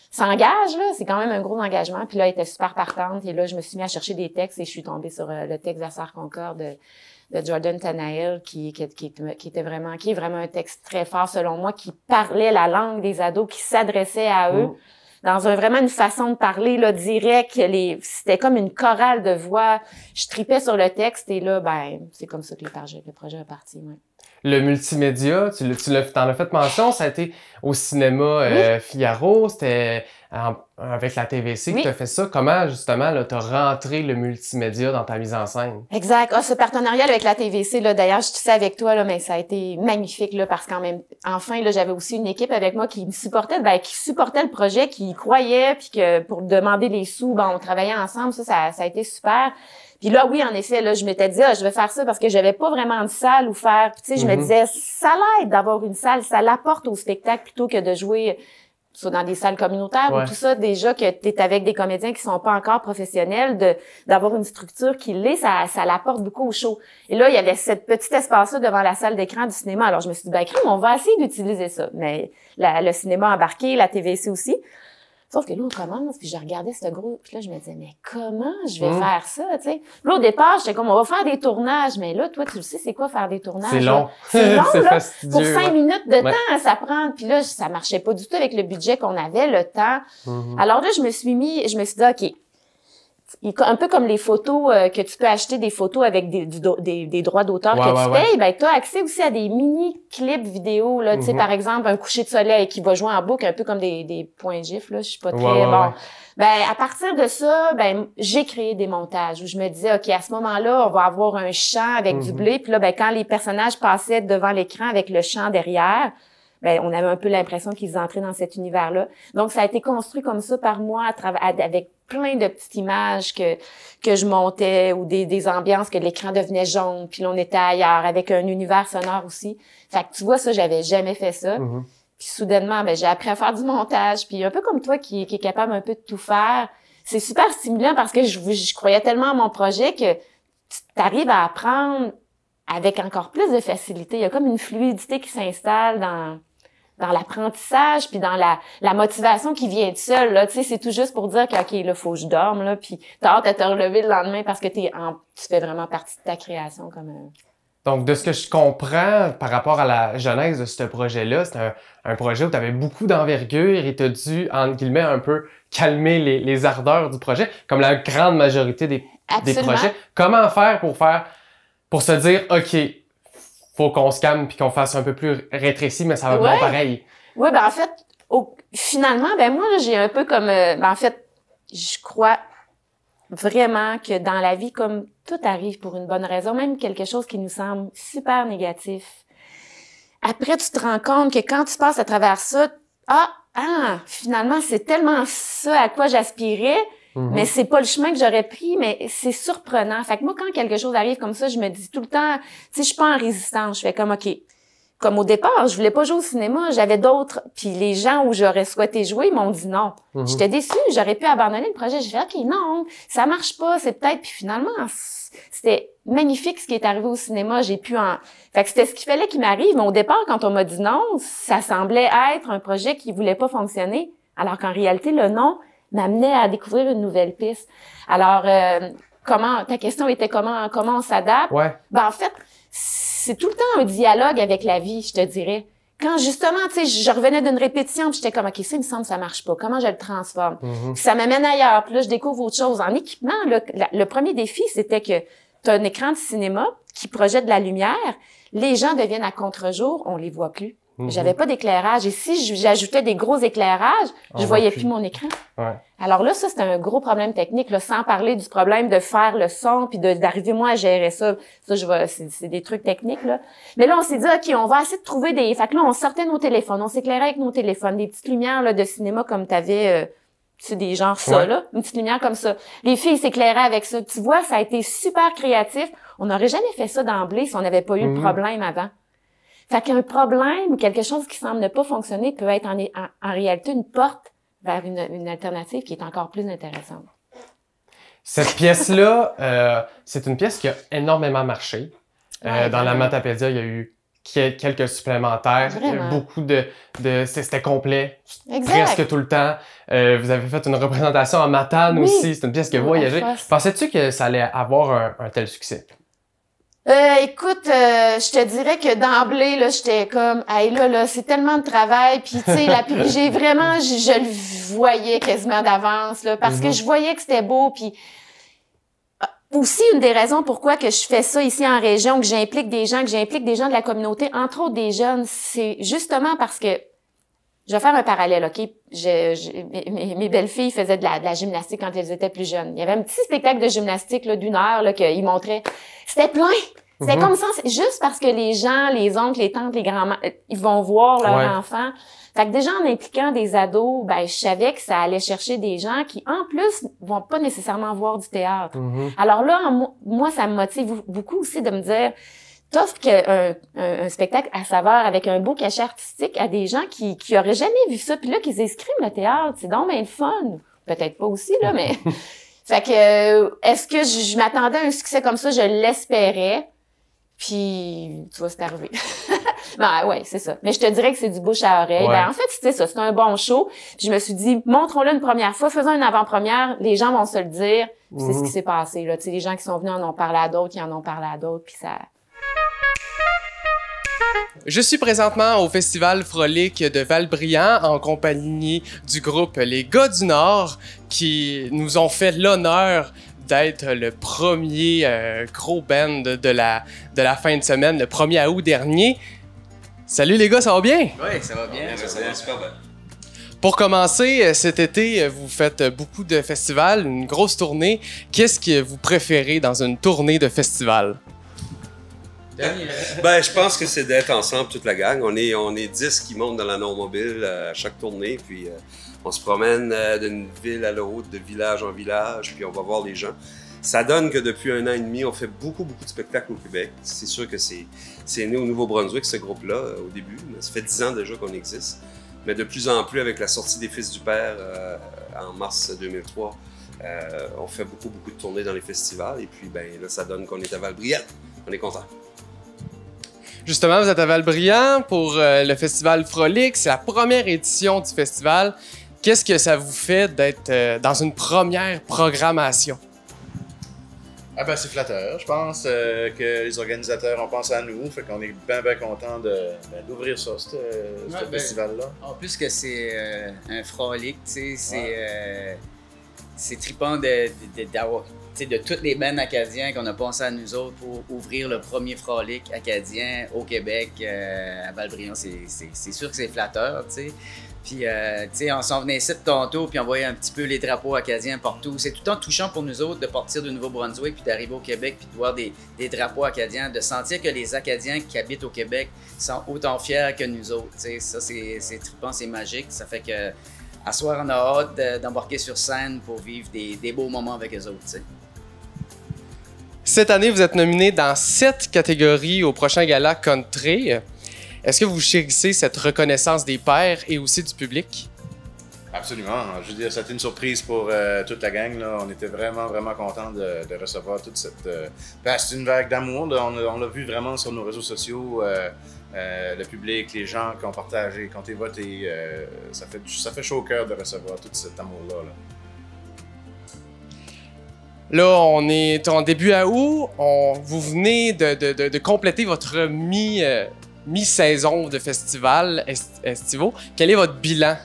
s'engage, là, c'est quand même un gros engagement. Puis là, elle était super partante. Et là, je me suis mis à chercher des textes et je suis tombée sur le texte de La Serre Concorde de Jordan Tanael, qui est vraiment un texte très fort, selon moi, qui parlait la langue des ados, qui s'adressait à eux. Dans vraiment une façon de parler, là, direct. C'était comme une chorale de voix. Je tripais sur le texte et là, c'est comme ça que le projet est parti, ouais. Le multimédia, t'en as fait mention, ça a été au cinéma Figaro, c'était avec la TVC que tu as fait ça. Comment, justement, tu as rentré le multimédia dans ta mise en scène? Exact. Ce partenariat avec la TVC, là, d'ailleurs, je sais avec toi, là, mais ça a été magnifique, là, parce enfin, là, j'avais aussi une équipe avec moi qui me supportait, qui supportait le projet, qui y croyait, puis que pour demander les sous, on travaillait ensemble, ça a été super. Puis là, oui, en effet, là, je m'étais dit, je vais faire ça parce que j'avais pas vraiment de salle où faire. Puis, tu sais, je me disais, ça l'aide d'avoir une salle, ça l'apporte au spectacle plutôt que de jouer soit dans des salles communautaires ou tout ça. Déjà que t'es avec des comédiens qui sont pas encore professionnels, d'avoir une structure qui l'est, ça l'apporte beaucoup au show. Et là, il y avait cette petite espace-là devant la salle d'écran du cinéma. Alors, je me suis dit, crème, on va essayer d'utiliser ça. Mais le cinéma embarqué, la TVC aussi. Sauf que là, on commence, puis je regardais ce groupe, puis là, je me disais, mais comment je vais faire ça, tu sais? Là, au départ, j'étais comme, on va faire des tournages, mais là, toi, tu le sais, c'est quoi faire des tournages? C'est long. C'est long, c'est là. fastidieux. Pour 5 minutes de Ouais. temps, ça prend. Puis là, ça marchait pas du tout avec le budget qu'on avait, le temps. Alors là, je me suis dit, OK, un peu comme les photos que tu peux acheter des photos avec des droits d'auteur que tu payes, ben tu as accès aussi à des mini clips vidéo là, tu sais par exemple un coucher de soleil qui va jouer en boucle un peu comme des points gifs là, je suis pas très bon. Ben à partir de ça, ben j'ai créé des montages où je me disais OK, à ce moment-là, on va avoir un champ avec du blé, puis là ben quand les personnages passaient devant l'écran avec le champ derrière, ben on avait un peu l'impression qu'ils entraient dans cet univers-là. Donc ça a été construit comme ça par moi avec plein de petites images que je montais ou des ambiances que l'écran devenait jaune, puis là, on était ailleurs avec un univers sonore aussi. Fait que tu vois ça, j'avais jamais fait ça. Puis soudainement, ben j'ai appris à faire du montage, puis un peu comme toi qui est capable un peu de tout faire. C'est super stimulant parce que je croyais tellement à mon projet que tu arrives à apprendre avec encore plus de facilité. Il y a comme une fluidité qui s'installe dans l'apprentissage puis dans la motivation qui vient de seule là, tu sais, c'est tout juste pour dire que OK, là faut que je dorme là, puis t'as hâte à te relever le lendemain parce que tu fais vraiment partie de ta création comme Donc, de ce que je comprends par rapport à la genèse de ce projet-là, c'est un projet où tu avais beaucoup d'envergure et tu as dû, entre guillemets, un peu calmer les ardeurs du projet, comme la grande majorité des projets. Comment faire pour se dire, OK, faut qu'on se calme puis qu'on fasse un peu plus rétréci, mais ça va bon pareil. Oui, ben en fait, finalement, ben moi, là, j'ai un peu comme... en fait, je crois vraiment que dans la vie, comme tout arrive pour une bonne raison, même quelque chose qui nous semble super négatif. Après, tu te rends compte que quand tu passes à travers ça, finalement, c'est tellement ça à quoi j'aspirais, mais c'est pas le chemin que j'aurais pris, mais c'est surprenant. Fait que moi, quand quelque chose arrive comme ça, je me dis tout le temps, tu sais, je suis pas en résistance. Je fais comme, OK, comme au départ, je voulais pas jouer au cinéma, j'avais d'autres, puis les gens où j'aurais souhaité jouer m'ont dit non. J'étais déçue, j'aurais pu abandonner le projet. J'ai fait, OK, non, ça marche pas, c'est peut-être, puis finalement, c'était magnifique ce qui est arrivé au cinéma, fait que c'était ce qu'il fallait qu'il m'arrive, mais au départ, quand on m'a dit non, ça semblait être un projet qui voulait pas fonctionner, alors qu'en réalité, le non m'amenait à découvrir une nouvelle piste. Alors, ta question était comment on s'adapte? Ben, en fait, c'est tout le temps un dialogue avec la vie, je te dirais. Quand justement, tu sais, je revenais d'une répétition, puis j'étais comme, OK, ça, il me semble, ça marche pas. Comment je le transforme? Puis ça m'amène ailleurs. Puis là, je découvre autre chose. En équipement, là, le premier défi, c'était que tu as un écran de cinéma qui projette de la lumière. Les gens deviennent à contre-jour, on les voit plus. J'avais pas d'éclairage. Et si j'ajoutais des gros éclairages, je voyais plus mon écran. Alors là, ça, c'était un gros problème technique, là, sans parler du problème de faire le son puis d'arriver, moi, à gérer ça. Ça, c'est des trucs techniques, là. Mais là, on s'est dit, OK, on va essayer de trouver fait que là, on sortait nos téléphones, on s'éclairait avec nos téléphones, des petites lumières, là, de cinéma comme t'avais, c'est des genres ça, là. Une petite lumière comme ça. Les filles s'éclairaient avec ça. Tu vois, ça a été super créatif. On n'aurait jamais fait ça d'emblée si on n'avait pas eu le problème avant. Fait qu'un problème ou quelque chose qui semble ne pas fonctionner peut être en réalité une porte vers une alternative qui est encore plus intéressante. Cette pièce-là, c'est une pièce qui a énormément marché. Dans la Matapédia, il y a eu quelques supplémentaires. Beaucoup c'était complet, presque tout le temps. Vous avez fait une représentation à Matane aussi. C'est une pièce qui a voyagé. Pensais-tu que ça allait avoir un tel succès? Écoute, je te dirais que d'emblée, là, j'étais comme, hey, là, c'est tellement de travail, puis tu sais, j'ai vraiment, je le voyais quasiment d'avance, là, parce que je voyais que c'était beau, puis aussi une des raisons pourquoi que je fais ça ici en région, que j'implique des gens de la communauté, entre autres des jeunes, c'est justement parce que je vais faire un parallèle, OK? Mes belles-filles faisaient de la gymnastique quand elles étaient plus jeunes. Il y avait un petit spectacle de gymnastique là, d'1 heure là, qu'ils montraient. C'était plein! C'était comme ça, juste parce que les gens, les oncles, les tantes, les grands-mères, ils vont voir leurs enfants. Fait que déjà, en impliquant des ados, ben je savais que ça allait chercher des gens qui, en plus, vont pas nécessairement voir du théâtre. Alors là, moi, ça me motive beaucoup aussi de me dire... T'offres un spectacle à saveur avec un beau cachet artistique à des gens qui auraient jamais vu ça, puis là, qu'ils escriment le théâtre. C'est donc bien le fun. Peut-être pas aussi, là, mais... Fait que, est-ce que je m'attendais à un succès comme ça? Je l'espérais. Puis, tu vois, c'est arrivé. Non, ouais, c'est ça. Mais je te dirais que c'est du bouche à oreille. Ouais. Ben, en fait, c'était ça. C'était un bon show. Puis je me suis dit, montrons-le une première fois, faisons une avant-première. Les gens vont se le dire. Puis c'est ce qui s'est passé, là. Tu sais, les gens qui sont venus en ont parlé à d'autres, qui en ont parlé à d'autres. Puis ça... Je suis présentement au Festival Frolic de Val-Brillant en compagnie du groupe Les Gars du Nord qui nous ont fait l'honneur d'être le premier gros band de la fin de semaine, le 1er août dernier. Salut les gars, ça va bien? Oui, ça va bien. Ça va super bien. Pour commencer, cet été, vous faites beaucoup de festivals, une grosse tournée. Qu'est-ce que vous préférez dans une tournée de festival? Ben, je pense que c'est d'être ensemble, toute la gang. On est 10 qui montent dans la non-mobile à chaque tournée, puis on se promène d'une ville à l'autre, de village en village, puis on va voir les gens. Ça donne que depuis 1 an et demi, on fait beaucoup de spectacles au Québec. C'est sûr que c'est né au Nouveau-Brunswick, ce groupe-là, au début. Ça fait 10 ans déjà qu'on existe. Mais de plus en plus, avec la sortie des Fils du Père en mars 2003, on fait beaucoup de tournées dans les festivals. Et puis, ben là, ça donne qu'on est à Val-Brillant. On est content. Justement, vous êtes à Val-Brillant pour le Festival Frolic. C'est la première édition du festival. Qu'est-ce que ça vous fait d'être dans une première programmation? Ah ben c'est flatteur. Je pense que les organisateurs ont pensé à nous. Fait qu'on est bien contents d'ouvrir ça, ce festival-là. En plus que c'est un frolic, tu sais, c'est trippant d'avoir... de toutes les bands acadiens qu'on a pensé à nous autres pour ouvrir le premier frolic acadien au Québec, à Val-Brillant, c'est sûr que c'est flatteur, tu sais. Puis, tu sais, on s'en venait ici tantôt, puis on voyait un petit peu les drapeaux acadiens partout. C'est tout le temps touchant pour nous autres de partir du Nouveau-Brunswick, puis d'arriver au Québec, puis de voir des drapeaux acadiens, de sentir que les Acadiens qui habitent au Québec sont autant fiers que nous autres, tu sais. Ça, c'est trippant, c'est magique. Ça fait que, à soir, on a hâte d'embarquer sur scène pour vivre des beaux moments avec eux autres, tu sais. Cette année, vous êtes nominé dans 7 catégories au prochain gala Country. Est-ce que vous chérissez cette reconnaissance des pairs et aussi du public? Absolument. Je veux dire, c'était une surprise pour toute la gang. Là. On était vraiment contents de recevoir toute cette... c'est une vague d'amour. On l'a vu vraiment sur nos réseaux sociaux. Le public, les gens qui ont partagé, qui ont été votés. Ça fait chaud au cœur de recevoir tout cet amour-là. Là. Là, on est en début août. Vous venez de compléter votre mi-saison de festival estivaux. Quel est votre bilan?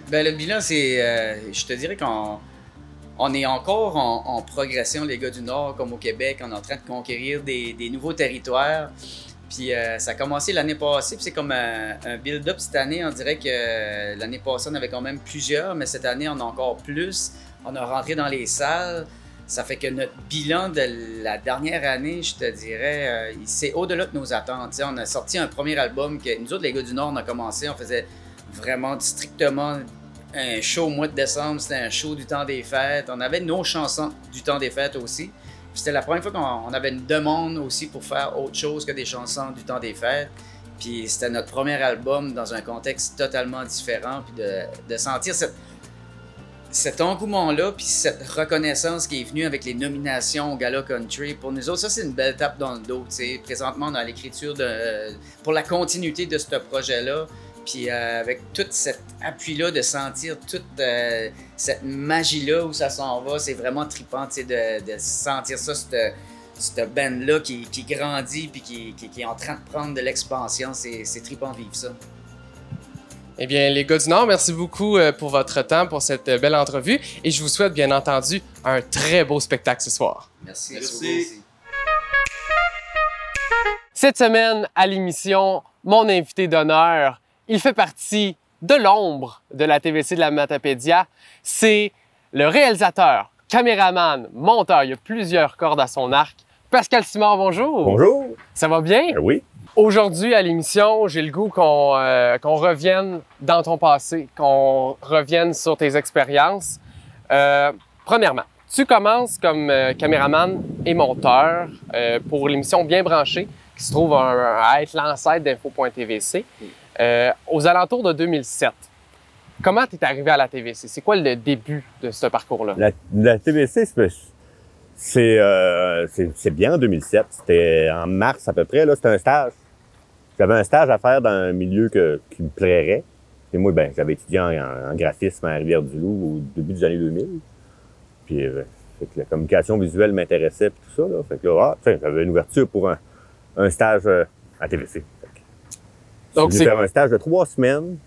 Ben, le bilan, c'est... je te dirais qu'on est encore en progression, les gars du Nord, comme au Québec. On est en train de conquérir des nouveaux territoires. Puis ça a commencé l'année passée, puis c'est comme un build-up cette année. On dirait que l'année passée, on avait quand même plusieurs, mais cette année, on a encore plus. On a rentré dans les salles. Ça fait que notre bilan de la dernière année, je te dirais, c'est au-delà de nos attentes. T'sais, on a sorti un premier album que nous autres, les gars du Nord, on a commencé. On faisait vraiment strictement un show au mois de décembre. C'était un show du temps des fêtes. On avait nos chansons du temps des fêtes aussi. C'était la première fois qu'on avait une demande aussi pour faire autre chose que des chansons du temps des fêtes. Puis c'était notre premier album dans un contexte totalement différent. Puis de sentir cet engouement-là, puis cette reconnaissance qui est venue avec les nominations au Gala Country, pour nous autres, ça, c'est une belle tape dans le dos. T'sais. Présentement, on est à l'écriture pour la continuité de ce projet-là. Puis avec tout cet appui-là, de sentir toute cette magie-là où ça s'en va, c'est vraiment trippant de sentir ça, cette band-là qui grandit puis qui est en train de prendre de l'expansion. C'est trippant de vivre ça. Eh bien, les gars du Nord, merci beaucoup pour votre temps, pour cette belle entrevue. Et je vous souhaite, bien entendu, un très beau spectacle ce soir. Merci. Merci. Cette semaine, à l'émission, mon invité d'honneur, il fait partie de l'ombre de la TVC de la Matapédia. C'est le réalisateur, caméraman, monteur. Il y a plusieurs cordes à son arc. Pascal Simard, bonjour. Bonjour. Ça va bien? Oui. Aujourd'hui, à l'émission, j'ai le goût qu'on revienne dans ton passé, qu'on revienne sur tes expériences. Premièrement, tu commences comme caméraman et monteur pour l'émission Bien branché, qui se trouve à être l'ancêtre d'Info.tvc, aux alentours de 2007. Comment tu es arrivé à la TVC? C'est quoi le début de ce parcours-là? La TVC, c'est bien en 2007. C'était en mars à peu près. Là, c'était un stage. j'avais un stage à faire dans un milieu qui me plairait. Et moi, ben, j'avais étudié en graphisme à Rivière-du-Loup au début des années 2000. Puis, fait que la communication visuelle m'intéressait, puis tout ça, là. Fait que là, j'avais une ouverture pour un stage à TVC. Donc, j'ai fait un stage de 3 semaines.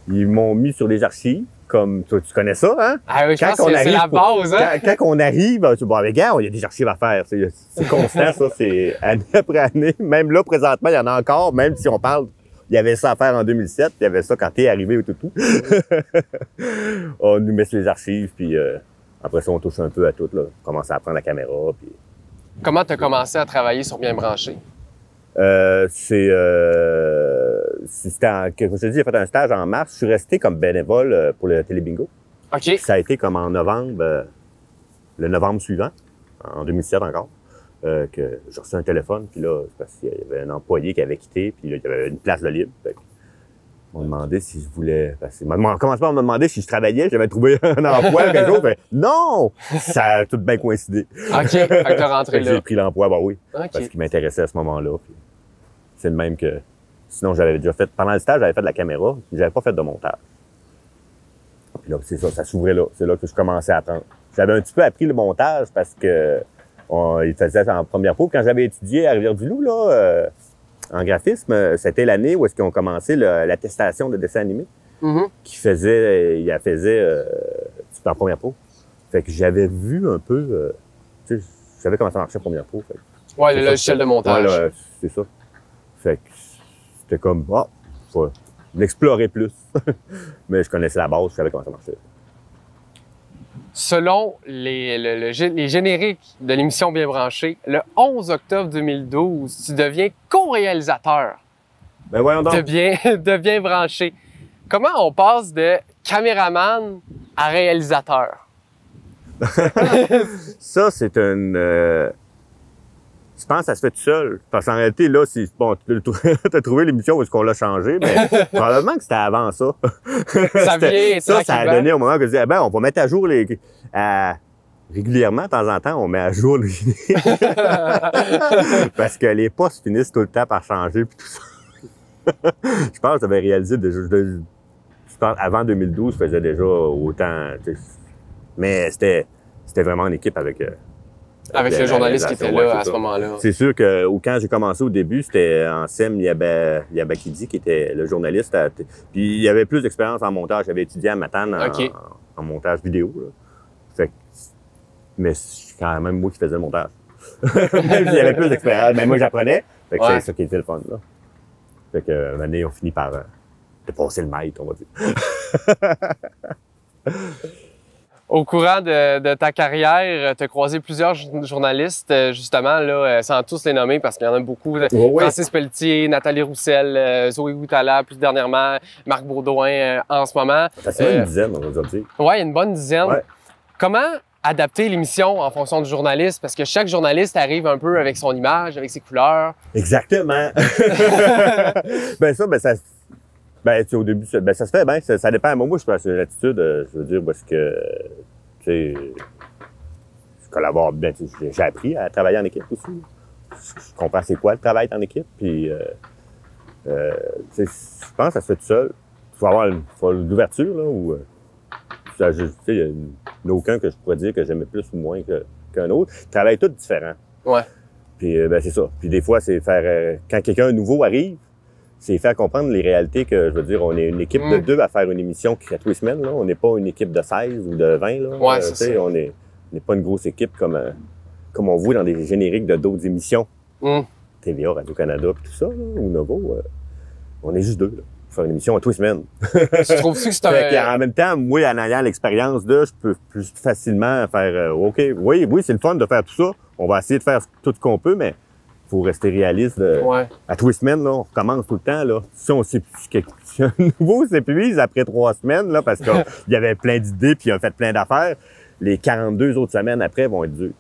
Ils m'ont mis sur des archives, comme toi, tu connais ça, hein? Ah oui, je pense que c'est la base, hein? Quand on arrive, tu dis, bon, mais gars, il y a des archives à faire. C'est constant, ça. C'est année après année. Même là, présentement, il y en a encore, même si on parle. Il y avait ça à faire en 2007, il y avait ça quand t'es arrivé au tout. On nous met sur les archives, puis après ça, on touche un peu à tout, là. On commence à apprendre la caméra, puis... Comment tu as commencé à travailler sur Bien Branché? C'était comme je te dis, j'ai fait un stage en mars. Je suis resté comme bénévole pour le Télébingo. OK. Ça a été comme en novembre, le novembre suivant, en 2007 encore, que j'ai reçu un téléphone. Puis là, c'est parce qu'il y avait un employé qui avait quitté, puis là, il y avait une place de libre. Ils m'ont demandé si je voulais... Parce qu'on commence par me demander si je travaillais, j'avais trouvé un emploi quelque chose. Non! Ça a tout bien coïncidé. OK, fait que t'es rentré là. J'ai pris l'emploi, bah oui, okay. Parce qu'il m'intéressait à ce moment-là. Puis c'est le même que... Sinon, j'avais déjà fait... Pendant le stage, j'avais fait de la caméra, mais j'avais pas fait de montage. Puis là, c'est ça s'ouvrait là. C'est là que je commençais à apprendre. J'avais un petit peu appris le montage parce que il faisait ça en première peau. Quand j'avais étudié à Rivière-du-Loup, là... en graphisme, c'était l'année où est-ce qu'ils ont commencé l'attestation de dessin animé. Il faisait en première pro. Fait que j'avais vu un peu, tu sais, je savais comment ça marchait première pro. Fait. Ouais, le logiciel de montage. Ouais, c'est ça. Fait que c'était comme, faut l'explorer plus. Mais je connaissais la base, je savais comment ça marchait. Selon les génériques de l'émission Bien Branché, le 11 octobre 2012, tu deviens co-réalisateur. Ben voyons donc. De Bien Branché. Comment on passe de caméraman à réalisateur? Ça, c'est une... Je pense que ça se fait tout seul. Parce qu'en réalité, là, bon, t'as trouvé l'émission où est-ce qu'on l'a changé, mais probablement que c'était avant ça. Ça a donné au moment que je disais, on va mettre à jour régulièrement, de temps en temps, on met à jour les parce que les postes finissent tout le temps par changer puis tout ça. Je pense que j'avais réalisé déjà, je pense avant 2012, je faisais déjà autant, mais c'était vraiment une équipe avec le journaliste qui était là à ce moment-là. C'est sûr que quand j'ai commencé au début, c'était en SEM, Yabakidi qui était le journaliste. Puis il y avait plus d'expérience en montage. J'avais étudié à Matane en montage vidéo. Là. Fait que, mais c'est quand même moi qui faisais le montage. Il y avait plus d'expérience. Mais moi, j'apprenais. Fait que c'est ça qui était le fun. Là. Fait que une année, on finit par dépasser le maître, on va dire. Au courant de ta carrière, tu as croisé plusieurs journalistes, justement, là, sans tous les nommer parce qu'il y en a beaucoup. Francis Pelletier, Nathalie Roussel, Zoé Goutala, plus dernièrement, Marc Baudouin en ce moment. C'est une dizaine, on va dire. Oui, une bonne dizaine. Ouais. Comment adapter l'émission en fonction du journaliste? Parce que chaque journaliste arrive un peu avec son image, avec ses couleurs. Exactement. Au début, ça se fait, ça dépend. Moi, je pense que l'attitude, je veux dire, parce que, tu sais, je collabore bien, j'ai appris à travailler en équipe aussi. Je comprends c'est quoi le travail en équipe, puis, tu sais, je pense que ça se fait tout seul. Il faut avoir une ouverture, là, où, tu sais, il n'y en a aucun que je pourrais dire que j'aimais plus ou moins qu'un autre. Ils travaillent tous différents. Ouais. Puis, c'est ça. Puis, des fois, c'est faire, quand quelqu'un nouveau arrive, c'est faire comprendre les réalités que, je veux dire, on est une équipe de 2 à faire une émission qui fait tous les semaines, là. On n'est pas une équipe de 16 ou de 20, là. Ouais, c'est ça. On n'est pas une grosse équipe comme on voit dans des génériques de d'autres émissions. TVA, Radio-Canada, puis tout ça, là, ou Novo. On est juste 2, là. Faire une émission à tous les semaines. Tu trouves-tu que c'est en même temps, moi, en ayant l'expérience je peux plus facilement faire, OK, oui, c'est le fun de faire tout ça. On va essayer de faire tout ce qu'on peut, mais faut rester réaliste. À tous les semaines, là, on recommence tout le temps. Là. Si un nouveau s'épuise après 3 semaines, là, parce qu'il y avait plein d'idées puis il a fait plein d'affaires, les 42 autres semaines après vont être dures.